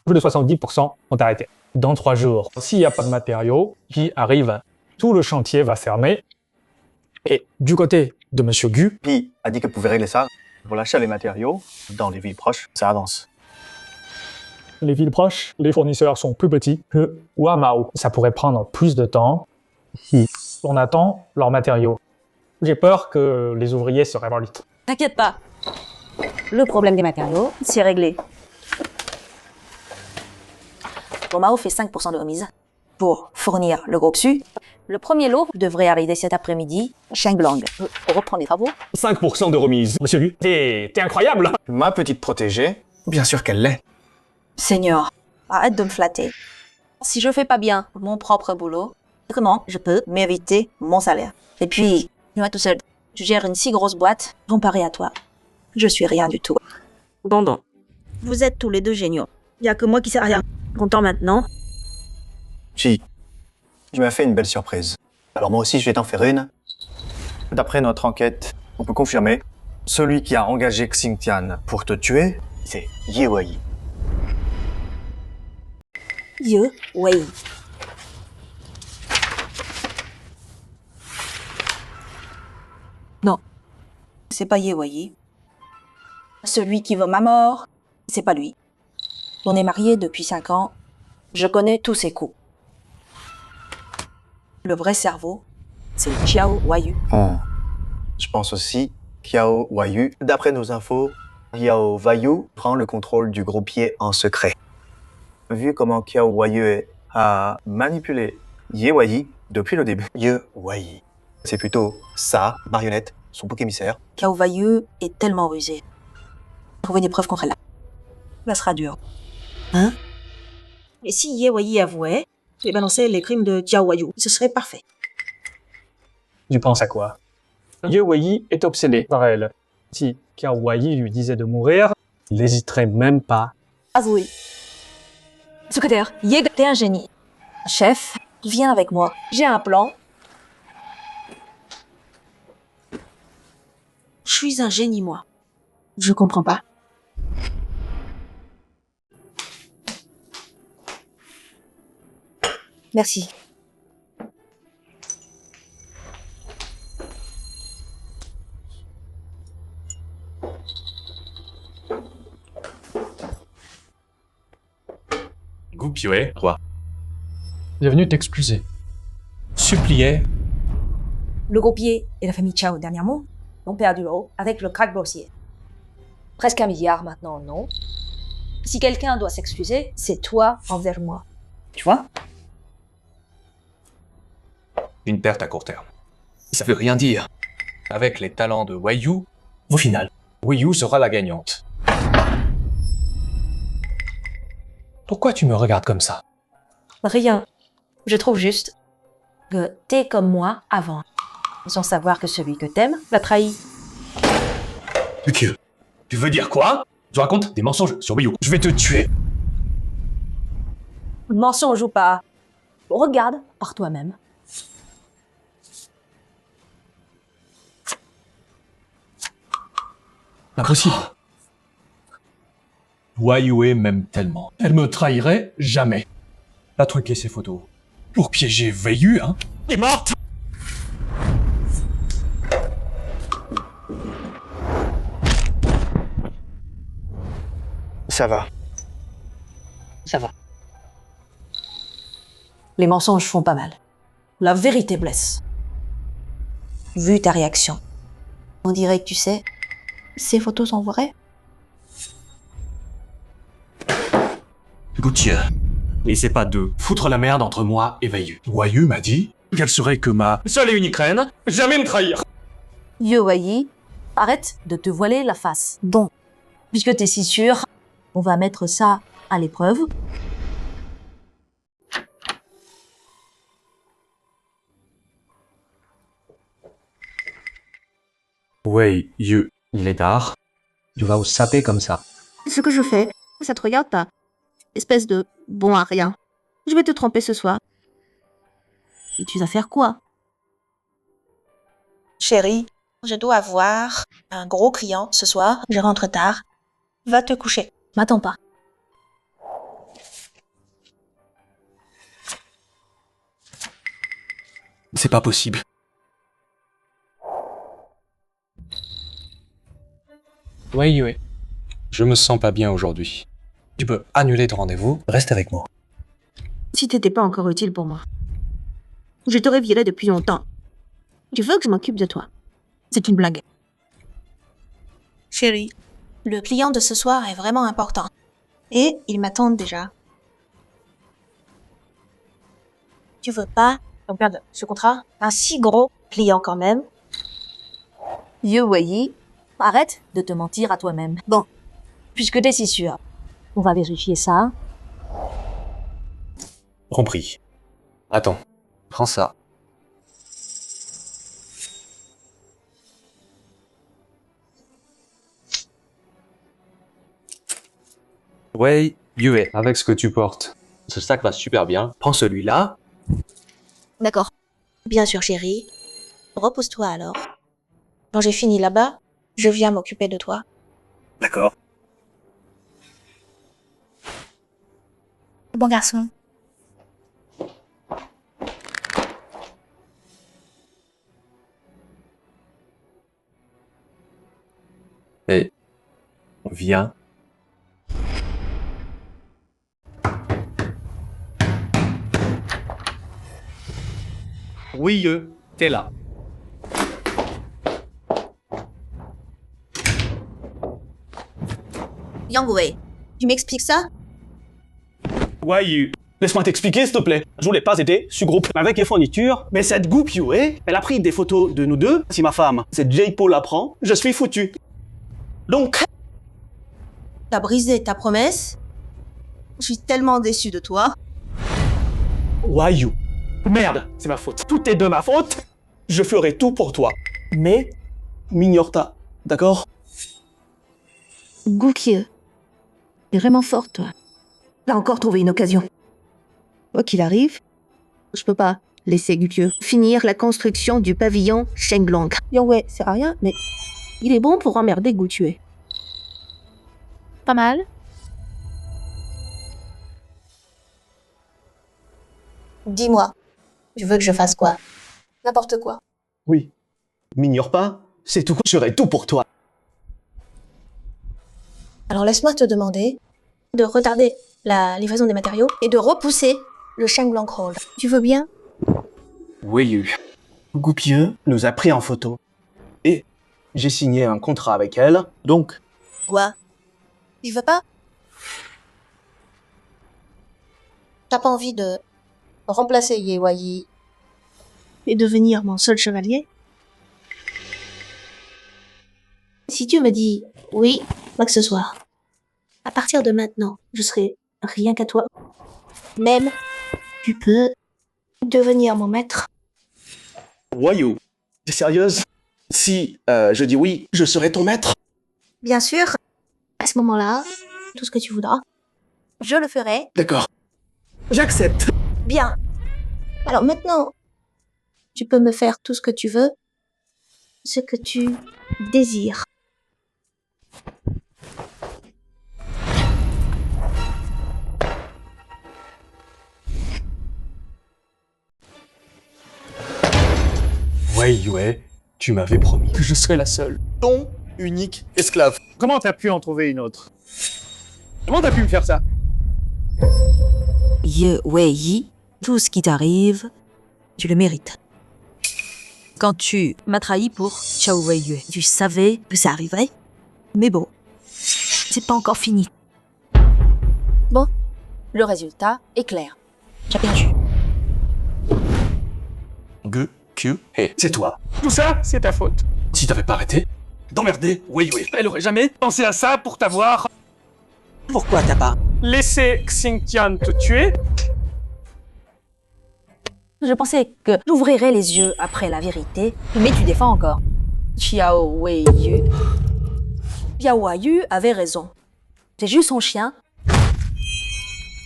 Speaker 10: Plus de 70% ont arrêté. Dans 3 jours, s'il n'y a pas de matériaux qui arrivent, tout le chantier va fermer. Et du côté de Monsieur Gu,
Speaker 12: Pi a dit qu'elle pouvait régler ça pour l'achat des matériaux dans les villes proches. Ça avance.
Speaker 10: les villes proches, les fournisseurs sont plus petits que Wamao. Ça pourrait prendre plus de temps si on attend leurs matériaux. J'ai peur que les ouvriers se révoltent.
Speaker 7: T'inquiète pas. Le problème des matériaux, c'est réglé. Wamao fait 5% de remise pour fournir le groupe Su. Le premier lot devrait arriver cet après-midi. Shenglang reprend les travaux.
Speaker 10: 5% de remise. Monsieur Gu, t'es incroyable.
Speaker 12: Ma petite protégée, bien sûr qu'elle l'est.
Speaker 7: Seigneur, arrête de me flatter. Si je fais pas bien mon propre boulot, comment je peux mériter mon salaire? Et puis, moi tout seul, je gère une si grosse boîte, comparé à toi. Je suis rien du tout.
Speaker 14: Bon. Vous êtes tous les deux géniaux. Y a que moi qui sais rien. Content maintenant.
Speaker 12: Chi, tu m'as fait une belle surprise. Alors moi aussi, je vais t'en faire une. D'après notre enquête, on peut confirmer, celui qui a engagé Xingtian pour te tuer, c'est Ye Wei.
Speaker 7: Ye Wei. Non, c'est pas Ye Wei. Celui qui veut ma mort, c'est pas lui. On est mariés depuis 5 ans. Je connais tous ses coups. Le vrai cerveau, c'est Xiao Wayu.
Speaker 22: Je pense aussi Qiao Wayu. D'après nos infos, Qiao Wayu prend le contrôle du groupier en secret. Vu comment Qiao Wayu a manipulé Ye Wei depuis le début, Ye Wei, c'est plutôt sa marionnette, son bouc émissaire.
Speaker 7: Qiao Wayu est tellement rusé. Trouver des preuves contre elle. Là sera dur. Hein? Et si Ye Wei avouait et balançait les crimes de Qiao Wayu, ce serait parfait.
Speaker 10: Tu penses à quoi? Ye Wei est obsédé par elle. Si Qiao Wei lui disait de mourir, il n'hésiterait même pas.
Speaker 7: Avouez. Secrétaire, Ye, t'es un génie. Chef, viens avec moi. J'ai un plan. Je suis un génie, moi. Je comprends pas. Merci.
Speaker 6: Gu Pioe, quoi?
Speaker 10: Il est venu t'excuser. Suppliait.
Speaker 7: Le groupier et la famille Chao, dernièrement, ont perdu l'eau avec le krach boursier. Presque 1 milliard maintenant, non? Si quelqu'un doit s'excuser, c'est toi envers moi. Tu vois?
Speaker 6: Une perte à court terme. Ça veut rien dire. Avec les talents de Wayu, au final, Wayu sera la gagnante. Pourquoi tu me regardes comme ça?
Speaker 7: Rien. Je trouve juste que t'es comme moi avant, sans savoir que celui que t'aimes l'a trahi.
Speaker 6: Que? Tu veux dire quoi? Tu racontes des mensonges sur Wayu. Je vais te tuer.
Speaker 7: Mensonge ou pas, regarde par toi-même.
Speaker 6: Impossible. Wayu m'aime tellement. Elle me trahirait jamais. Elle a truqué ses photos. Pour piéger Wayu, hein? Elle est morte!
Speaker 22: Ça va.
Speaker 7: Ça va. Les mensonges font pas mal. La vérité blesse. Vu ta réaction, on dirait que tu sais, ces photos sont vraies.
Speaker 6: Gauthier, n'essaie pas de foutre la merde entre moi et Wayu. Wayu m'a dit qu'elle serait que ma seule et unique reine, jamais me trahir.
Speaker 7: Ye Wei, arrête de te voiler la face. Donc, puisque t'es si sûr, on va mettre ça à l'épreuve.
Speaker 23: Wayu, il est tard. Tu vas vous saper comme ça.
Speaker 13: Ce que je fais, ça te regarde pas. Espèce de bon à rien. Je vais te tromper ce soir. Et tu vas faire quoi?
Speaker 7: Chérie, je dois avoir un gros client ce soir. Je rentre tard. Va te coucher. M'attends pas.
Speaker 6: C'est pas possible. Wayu, je me sens pas bien aujourd'hui. Tu peux annuler ton rendez-vous, reste avec moi.
Speaker 13: Si t'étais pas encore utile pour moi, je t'aurais viré depuis longtemps. Tu veux que je m'occupe de toi? C'est une blague.
Speaker 7: Chérie, le client de ce soir est vraiment important. Et il m'attend déjà. Tu veux pas qu'on perde ce contrat? Un si gros client quand même. Ye Wei, arrête de te mentir à toi-même. Bon, puisque t'es si sûr, on va vérifier ça.
Speaker 6: Compris. Attends, prends ça. Ouais, Yue, avec ce que tu portes, ce sac va super bien. Prends celui-là.
Speaker 7: D'accord. Bien sûr, chérie. Repose-toi alors. Quand j'ai fini là-bas, je viens m'occuper de toi.
Speaker 6: D'accord.
Speaker 4: Bon garçon,
Speaker 6: Viens.
Speaker 2: Oui, t'es là.
Speaker 15: Yang Wei, tu m'expliques ça?
Speaker 8: Wayu, laisse-moi t'expliquer, s'il te plaît. Je voulais pas aider ce groupe avec les fournitures, mais cette Gu Yue, elle a pris des photos de nous deux. Si ma femme, cette J-Paul l'apprend, je suis foutu. Donc,
Speaker 15: T'as brisé ta promesse? Je suis tellement déçu de toi.
Speaker 8: Wayu, merde, c'est ma faute. Tout est de ma faute. Je ferai tout pour toi. Mais, m'ignore pas, d'accord?
Speaker 13: Gukye, t'es vraiment fort, toi.
Speaker 7: T'as encore trouvé une occasion.
Speaker 13: Quoi qu'il arrive, je peux pas laisser Gukye
Speaker 7: Finir la construction du pavillon Shenglong.
Speaker 13: Yang Wei sert à rien, mais il est bon pour emmerder Gukye. Pas mal.
Speaker 15: Dis-moi, tu veux que je fasse quoi?
Speaker 3: N'importe quoi.
Speaker 8: Oui. M'ignore pas, c'est tout. Je ferai tout pour toi.
Speaker 15: Alors laisse-moi te demander de retarder la livraison des matériaux et de repousser le Shenglong Hall. Tu veux bien?
Speaker 1: Oui.
Speaker 8: Gupie nous a pris en photo. Et j'ai signé un contrat avec elle, donc...
Speaker 15: Quoi? Tu veux pas? T'as pas envie de remplacer Ye Wei
Speaker 13: Et devenir mon seul chevalier? Si tu me dis oui, quoi que ce soit, à partir de maintenant, je serai rien qu'à toi. Même, tu peux devenir mon maître.
Speaker 8: Wayu, t'es sérieuse? Si je dis oui, je serai ton maître?
Speaker 15: Bien sûr,
Speaker 13: À ce moment-là, tout ce que tu voudras.
Speaker 15: je le ferai.
Speaker 8: D'accord. J'accepte.
Speaker 15: Bien. Alors maintenant, tu peux me faire tout ce que tu veux.
Speaker 13: Ce que tu désires.
Speaker 6: Yue, tu m'avais promis que je serais la seule.
Speaker 8: Ton unique esclave.
Speaker 21: Comment t'as pu en trouver une autre? Comment t'as pu me faire ça?
Speaker 14: Ye Wei, tout ce qui t'arrive, tu le mérites. Quand tu m'as trahi pour Xiao Weiyue, tu savais que ça arriverait. Mais bon, c'est pas encore fini.
Speaker 4: Bon, le résultat est clair. J'ai perdu.
Speaker 8: C'est toi.
Speaker 10: Tout ça, c'est ta faute.
Speaker 6: Si t'avais pas arrêté,
Speaker 8: D'emmerder Wayu.
Speaker 10: Elle aurait jamais pensé à ça pour t'avoir
Speaker 8: Pourquoi t'as pas
Speaker 10: laissé Xingtian te tuer.
Speaker 3: Je pensais que j'ouvrirais les yeux après la vérité, mais tu défends encore. Xiao Weiyue. Xiao Weiyue avait raison. C'est juste son chien.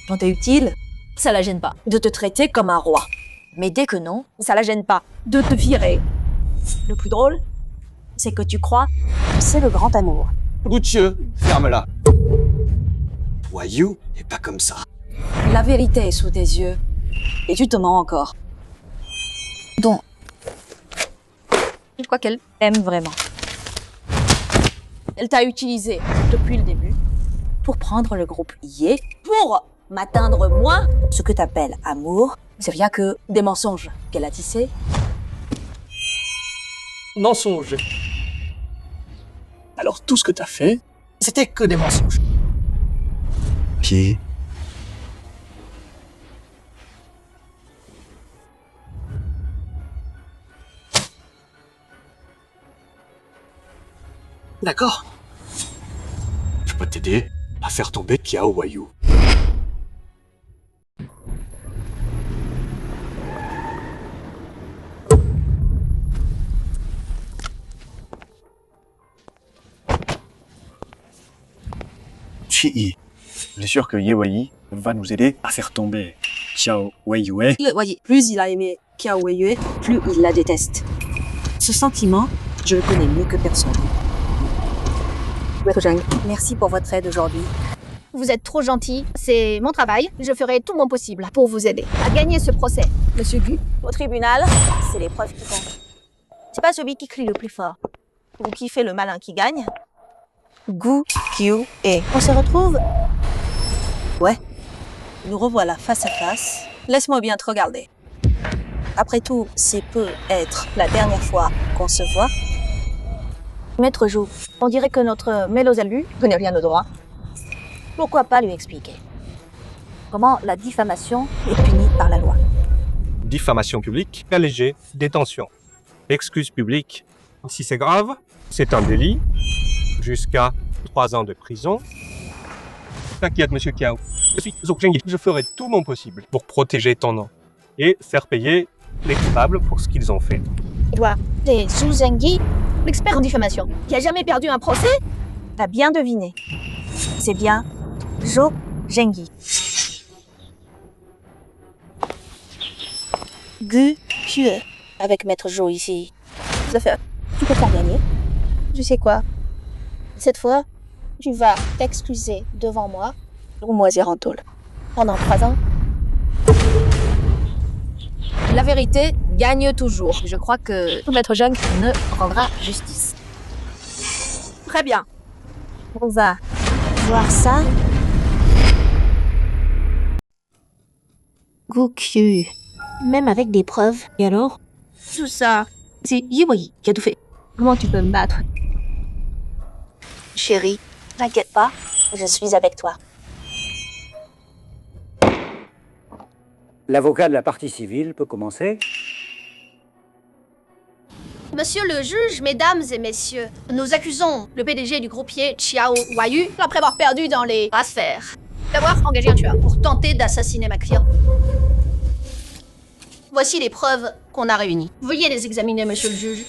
Speaker 3: Quand t'es utile, ça la gêne pas de te traiter comme un roi. Mais dès que non, ça la gêne pas de te virer. Le plus drôle, c'est que tu crois que c'est le grand amour.
Speaker 8: Guthieu, ferme-la. Wayu est pas comme ça.
Speaker 3: La vérité est sous tes yeux, et tu te mens encore. Donc, je crois qu'elle aime vraiment. Elle t'a utilisé depuis le début pour prendre le groupe Ye, pour m'atteindre moi. Ce que t'appelles amour, c'est rien que des mensonges qu'elle a tissés.
Speaker 8: Mensonge. Alors tout ce que t'as fait, c'était que des mensonges.
Speaker 22: Puis,
Speaker 8: D'accord.
Speaker 6: je peux t'aider à faire tomber Xiao Weiyue.
Speaker 22: Chi-I, je suis sûr que Ye Wei va nous aider à faire tomber Xiao Weiyue.
Speaker 3: Plus il a aimé Xiao Weiyue, plus il la déteste. Ce sentiment, je le connais mieux que personne. Maître Zhang, merci pour votre aide aujourd'hui.
Speaker 4: Vous êtes trop gentil, c'est mon travail. Je ferai tout mon possible pour vous aider à gagner ce procès. Monsieur Gu,
Speaker 15: Au tribunal, c'est l'épreuve qui compte. C'est pas celui qui crie le plus fort ou qui fait le malin qui gagne, Gu Qiu et on se retrouve. Ouais. Nous revoilà face à face. Laisse-moi bien te regarder. Après tout, c'est peut être la dernière fois qu'on se voit.
Speaker 4: Maître Zhou, on dirait que notre Mélosalu connaît rien au droit. Pourquoi pas lui expliquer comment la diffamation est punie par la loi?
Speaker 11: Diffamation publique, cas léger, détention. Excuse publique, si c'est grave, c'est un délit, jusqu'à 3 ans de prison. T'inquiète, monsieur Kiao. Je suis Zhou Zhengyi. Je ferai tout mon possible pour protéger ton nom et faire payer les coupables pour ce qu'ils ont fait.
Speaker 4: Toi, t'es Zhou Zhengyi, l'expert en diffamation, qui a jamais perdu un procès?
Speaker 15: T'as bien deviné. C'est bien Zhou Zhengyi. Gu Qiu avec Maître Zhou ici. Ça fait, tu peux pas gagner. Tu sais quoi? Cette fois, tu vas t'excuser devant moi ou moisir en tôle. Pendant 3 ans.
Speaker 3: La vérité gagne toujours. Je crois que Maître Zhang ne rendra justice.
Speaker 15: Très bien. On va voir ça.
Speaker 5: Gu Qiu. Même avec des preuves. Et alors? Tout ça, c'est Ye Wei qui a tout fait. Comment tu peux me battre?
Speaker 4: Chérie, t'inquiète pas, je suis avec toi.
Speaker 17: L'avocat de la partie civile peut commencer.
Speaker 20: Monsieur le juge, mesdames et messieurs, nous accusons le PDG du groupier Qiao Huaiyu, après avoir perdu dans les affaires, d'avoir engagé un tueur pour tenter d'assassiner ma cliente. Voici les preuves qu'on a réunies. Veuillez les examiner, monsieur le juge.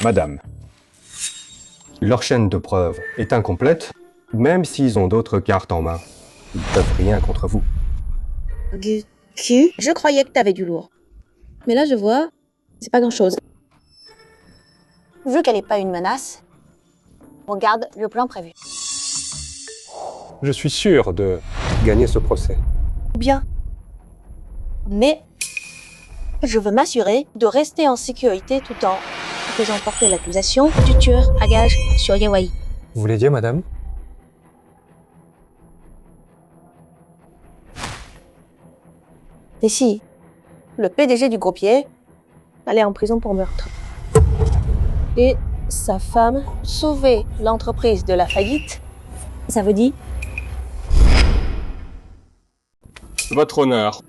Speaker 11: Madame, leur chaîne de preuves est incomplète, même s'ils ont d'autres cartes en main. Ils peuvent rien contre vous.
Speaker 15: Gu Qiu, je croyais que t'avais du lourd. Mais là, je vois, c'est pas grand-chose.
Speaker 4: Vu qu'elle n'est pas une menace, regarde le plan prévu.
Speaker 11: Je suis sûr de gagner ce procès.
Speaker 15: Bien. Mais je veux m'assurer de rester en sécurité tout en faisant porter l'accusation du tueur à gage sur Ye Wei.
Speaker 11: Vous voulez dire, madame?
Speaker 15: Et si le PDG du groupier allait en prison pour meurtre et sa femme sauver l'entreprise de la faillite, ça veut dire?
Speaker 11: Votre honneur,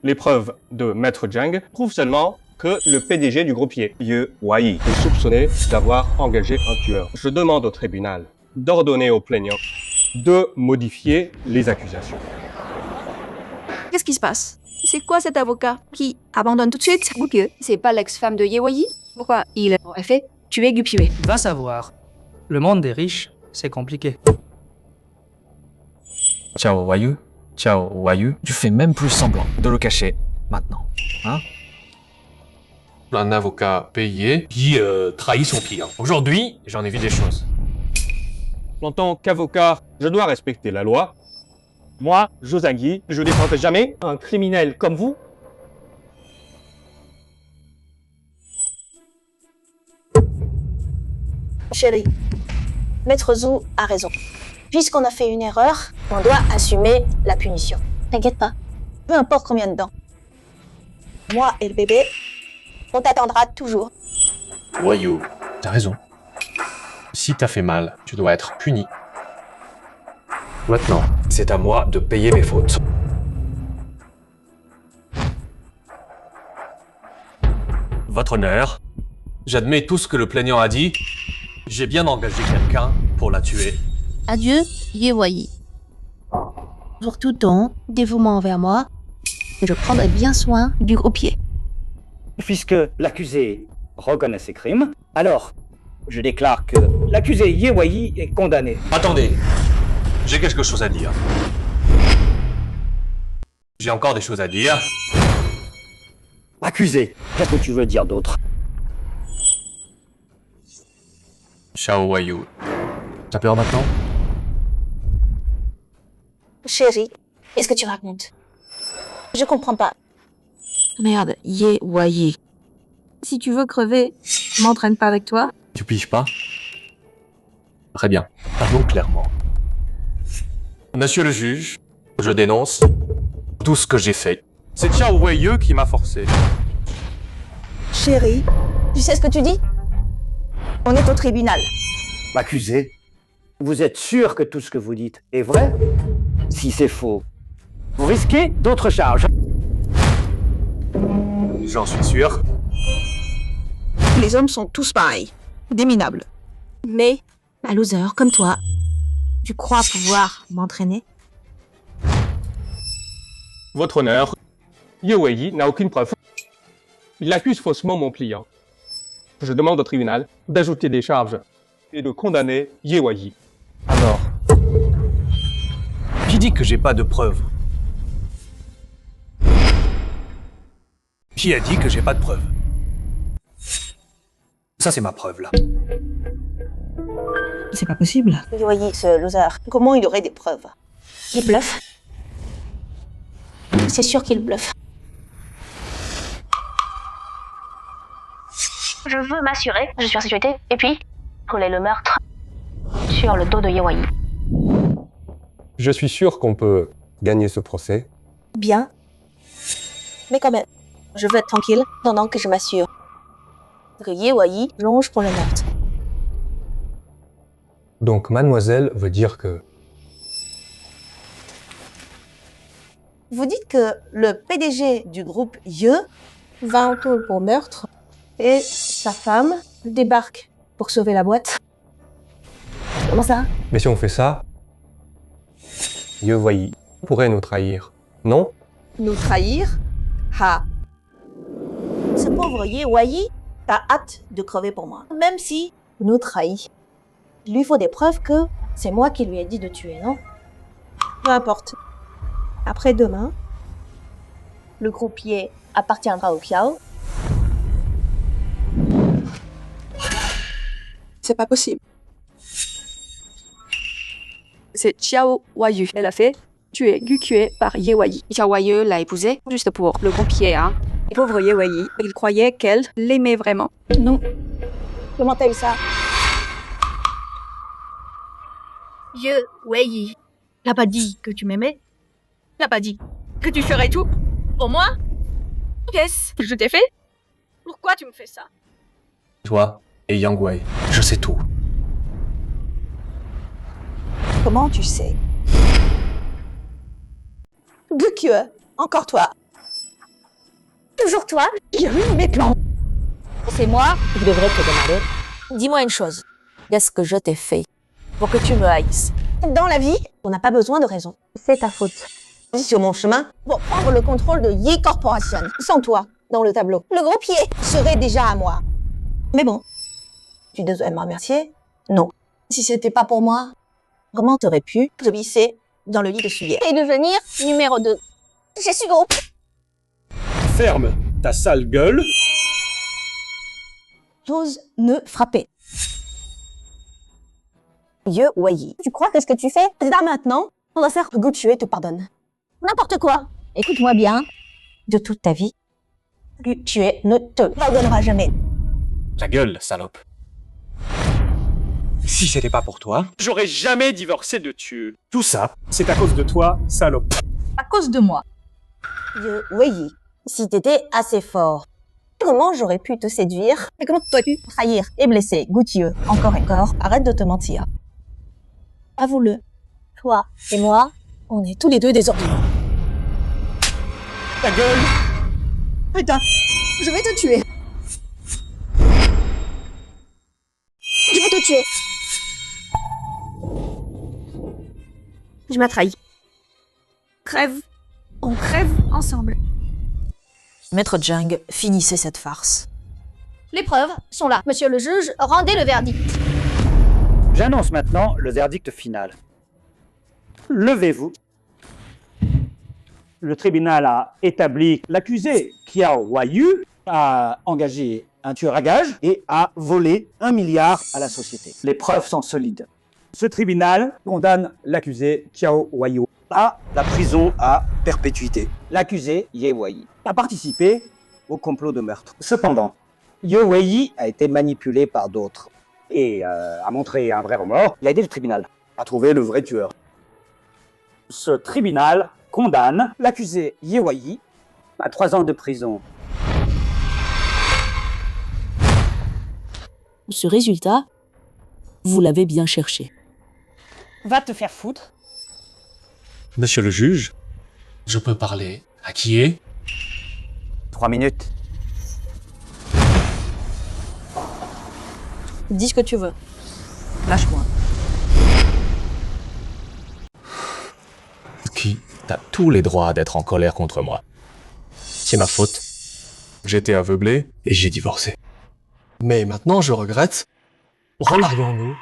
Speaker 11: les preuves de Maître Zhang prouvent seulement que le PDG du groupier, Ye Wei, est soupçonné d'avoir engagé un tueur. Je demande au tribunal d'ordonner aux plaignants de modifier les accusations.
Speaker 24: Qu'est-ce qui se passe? C'est quoi cet avocat qui abandonne tout de suite Gu Qiu? C'est pas l'ex-femme de Ye Wei? Pourquoi il aurait fait tuer Gu Qiu?
Speaker 25: Va savoir. Le monde des riches, c'est compliqué.
Speaker 26: Qiao Huaiyu, tu fais même plus semblant de le cacher maintenant, hein?
Speaker 6: Un avocat payé qui trahit son client. Aujourd'hui, j'en ai vu des choses.
Speaker 11: En tant qu'avocat, je dois respecter la loi. Moi, Zhou Zhengyi, je ne défendrai jamais un criminel comme vous.
Speaker 15: Chérie, Maître Zhou a raison. Puisqu'on a fait une erreur, on doit assumer la punition. T'inquiète pas, peu importe combien de temps. Moi et le bébé, on t'attendra toujours.
Speaker 6: Huaiyu, t'as raison. Si t'as fait mal, tu dois être puni. Maintenant, c'est à moi de payer mes fautes. Votre honneur, j'admets tout ce que le plaignant a dit. J'ai bien engagé quelqu'un pour la tuer.
Speaker 5: Adieu, Ye Wei. Pour tout ton dévouement envers moi, je prendrai bien soin du groupier.
Speaker 17: Puisque l'accusé reconnaît ses crimes, alors je déclare que l'accusé Ye Wei est condamné.
Speaker 6: Attendez, j'ai quelque chose à dire. J'ai encore des choses à dire.
Speaker 17: Accusé, qu'est-ce que tu veux dire d'autre?
Speaker 26: Xiao Waiyu. T'as peur maintenant?
Speaker 15: Chérie, qu'est-ce que tu racontes? Je comprends pas.
Speaker 14: Merde, Ye Waiyi. Si tu veux crever, m'entraîne pas avec toi.
Speaker 26: Tu piges pas? Très bien. Parlons clairement. Monsieur le juge, je dénonce tout ce que j'ai fait. C'est Xiao Waiyu qui m'a forcé.
Speaker 15: Chérie, tu sais ce que tu dis? On est au tribunal.
Speaker 17: Accusé, vous êtes sûr que tout ce que vous dites est vrai? Si c'est faux, vous risquez d'autres charges.
Speaker 26: J'en suis sûr.
Speaker 15: Les hommes sont tous pareils, des minables.
Speaker 14: Mais, un loser comme toi, tu crois pouvoir m'entraîner?
Speaker 11: Votre honneur, Ye Waiyi n'a aucune preuve. Il accuse faussement mon client. Je demande au tribunal d'ajouter des charges et de condamner Ye Waiyi.
Speaker 26: Alors, qui dit que j'ai pas de preuves? Qui a dit que j'ai pas de preuves? Ça, c'est ma preuve, là.
Speaker 14: C'est pas possible.
Speaker 15: Ye Waiyi, ce loser, comment il aurait des preuves?
Speaker 7: Il bluffe. C'est sûr qu'il bluffe. Je veux m'assurer, je suis en sécurité, et puis, rouler le meurtre sur le dos de Ye Waiyi.
Speaker 11: Je suis sûr qu'on peut gagner ce procès.
Speaker 15: Bien. Mais quand même, je veux être tranquille pendant que je m'assure que Ye Waiyi longe pour le meurtre.
Speaker 11: Donc mademoiselle veut dire que...
Speaker 15: Vous dites que le PDG du groupe Ye va en taule pour meurtre et sa femme débarque pour sauver la boîte. Comment ça?
Speaker 11: Mais si on fait ça, Ye Waiyi pourrait nous trahir, non?
Speaker 15: Nous trahir? Ha! Ce pauvre Ye Waiyi a hâte de crever pour moi. Même si nous trahit. Il lui faut des preuves que c'est moi qui lui ai dit de tuer, non? Peu importe. Après-demain, le groupier appartiendra au Piao.
Speaker 24: C'est pas possible. C'est Xiao Waiyu. Elle a fait tuer Gukue par Ye Waiyi. Xiao Waiyu l'a épousée juste pour le groupier, hein. Et pauvre Ye Waiyi, il croyait qu'elle l'aimait vraiment.
Speaker 15: Non. Comment t'as eu ça?
Speaker 24: Ye Waiyi. T'as pas dit que tu m'aimais? T'as pas dit que tu ferais tout pour moi? Qu'est-ce que je t'ai fait? Pourquoi tu me fais ça?
Speaker 26: Toi et Yang Wei, je sais tout.
Speaker 15: Comment tu sais? Gukue, encore toi. Toujours toi? Qui ruine mes plans.
Speaker 4: C'est moi qui devrais te demander. Dis-moi une chose. Qu'est-ce que je t'ai fait pour que tu me haïsses?
Speaker 15: Dans la vie, on n'a pas besoin de raison. C'est ta faute. Sur mon chemin pour prendre le contrôle de Ye Corporation. Sans toi, dans le tableau, le gros pied serait déjà à moi. Mais bon, tu devrais me remercier? Non. Si c'était pas pour moi, comment t'aurais pu te glisser dans le lit de Suyer et devenir numéro 2? Je suis groupe.
Speaker 8: Ferme ta sale gueule.
Speaker 15: J'ose me frapper. Ye Waiyi, tu crois que ce que tu fais, là maintenant, on va faire que Gukue te pardonne? N'importe quoi. Écoute-moi bien. De toute ta vie, Gukue ne te pardonnera jamais.
Speaker 26: Ta gueule, salope.
Speaker 8: Si c'était pas pour toi, j'aurais jamais divorcé de tu. Tout ça, c'est à cause de toi, salope.
Speaker 24: À cause de moi.
Speaker 15: Ye Waiyi, si t'étais assez fort, comment j'aurais pu te séduire? Et comment t'aurais pu trahir et blesser Gukue encore et encore? Arrête de te mentir. Avoue-le. Toi et moi, on est tous les deux des ordures.
Speaker 8: Ta gueule!
Speaker 15: Putain, je vais te tuer. Je vais te tuer.
Speaker 24: Je m'as trahi. Crève. On crève ensemble.
Speaker 14: Maître Jiang, finissez cette farce.
Speaker 20: Les preuves sont là. Monsieur le juge, rendez le verdict.
Speaker 17: J'annonce maintenant le verdict final. Levez-vous. Le tribunal a établi l'accusé Qiao Huaiyu a engagé un tueur à gages et a volé 1 milliard à la société. Les preuves sont solides. Ce tribunal condamne l'accusé Qiao Huaiyu à la prison à perpétuité. L'accusé Ye Weiyi a participé au complot de meurtre. Cependant, Ye Weiyi a été manipulé par d'autres et a montré un vrai remords. Il a aidé le tribunal à trouver le vrai tueur. Ce tribunal condamne l'accusé Ye Weiyi à 3 ans de prison.
Speaker 14: Ce résultat, vous l'avez bien cherché.
Speaker 15: Va te faire foutre.
Speaker 26: Monsieur le juge, je peux parler à qui est
Speaker 17: 3 minutes.
Speaker 3: Dis ce que tu veux. Lâche-moi.
Speaker 26: Qui t'as tous les droits d'être en colère contre moi. C'est ma faute. J'étais aveuglé et j'ai divorcé. Mais maintenant, je regrette. Remarions-nous.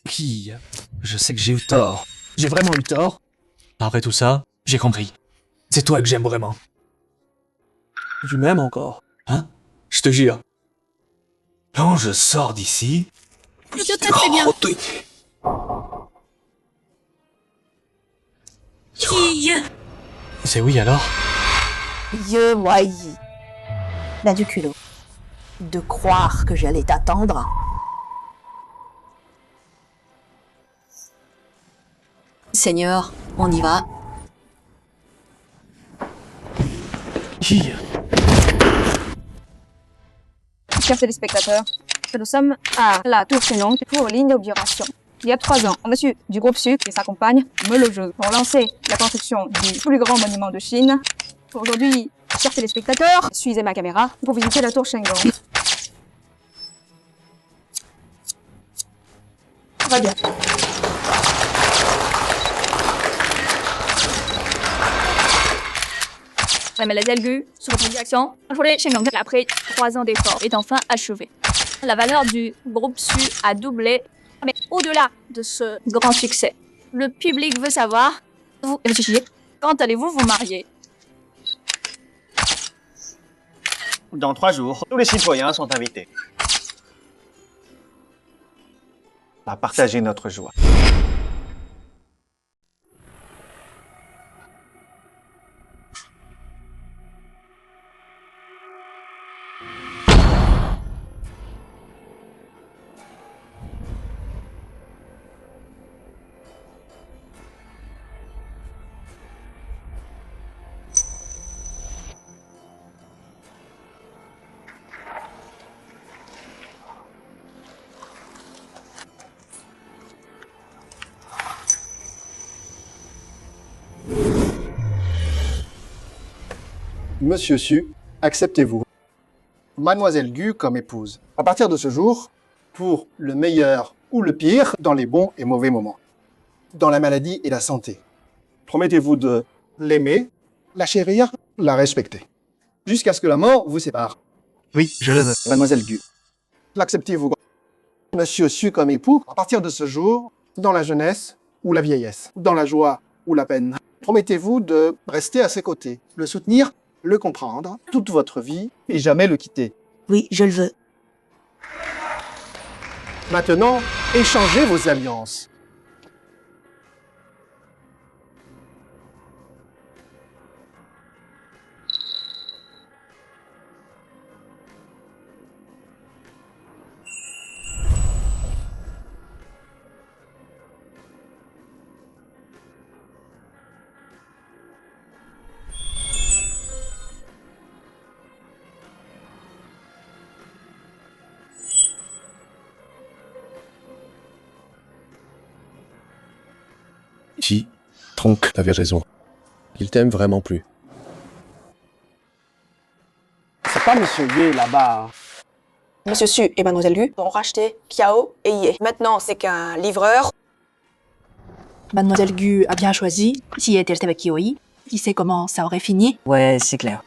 Speaker 26: Qui je sais que j'ai eu tort. J'ai vraiment eu tort. Après tout ça, j'ai compris. C'est toi que j'aime vraiment. Tu m'aimes encore, hein? Je te jure. Quand je sors d'ici...
Speaker 20: Je te très très bien.
Speaker 26: C'est oui alors?
Speaker 4: Ye Weiyi. Il a du culot. De croire que j'allais t'attendre.
Speaker 3: Seigneur, on y va.
Speaker 26: Qui?
Speaker 9: Chers téléspectateurs, nous sommes à la Tour Shenong pour l'inauguration. Il y a 3 ans, un monsieur du groupe Suc et sa compagne me logent pour lancer la construction du plus grand monument de Chine. Aujourd'hui, chers téléspectateurs, suivez ma caméra pour visiter la Tour Shenong. Va bien. Mademoiselle Gu, sur votre direction, le projet Shenong, après 3 ans d'efforts, est enfin achevé. La valeur du groupe Su a doublé, mais au-delà de ce grand succès, le public veut savoir, vous et M. Chier, quand allez-vous vous marier?
Speaker 22: Dans 3 jours, tous les citoyens sont invités à partager notre joie.
Speaker 21: Monsieur Su, acceptez-vous Mademoiselle Gu comme épouse. À partir de ce jour, pour le meilleur ou le pire, dans les bons et mauvais moments, dans la maladie et la santé. Promettez-vous de l'aimer, la chérir, la respecter, jusqu'à ce que la mort vous sépare.
Speaker 22: Oui, je le veux.
Speaker 21: Mademoiselle Gu, l'acceptez-vous Monsieur Su comme époux, à partir de ce jour, dans la jeunesse ou la vieillesse, dans la joie ou la peine. Promettez-vous de rester à ses côtés, le soutenir, le comprendre, toute votre vie, et jamais le quitter.
Speaker 14: Oui, je le veux.
Speaker 21: Maintenant, échangez vos alliances.
Speaker 12: Si, Tronc, t'avais raison. Il t'aime vraiment plus.
Speaker 21: C'est pas Monsieur Ye là-bas.
Speaker 16: Monsieur Su et Mademoiselle Gu ont racheté Qiao et Ye. Maintenant, c'est qu'un livreur.
Speaker 3: Mademoiselle Gu a bien choisi. Si elle était restée avec Kioi, qui sait comment ça aurait fini?
Speaker 18: Ouais, c'est clair.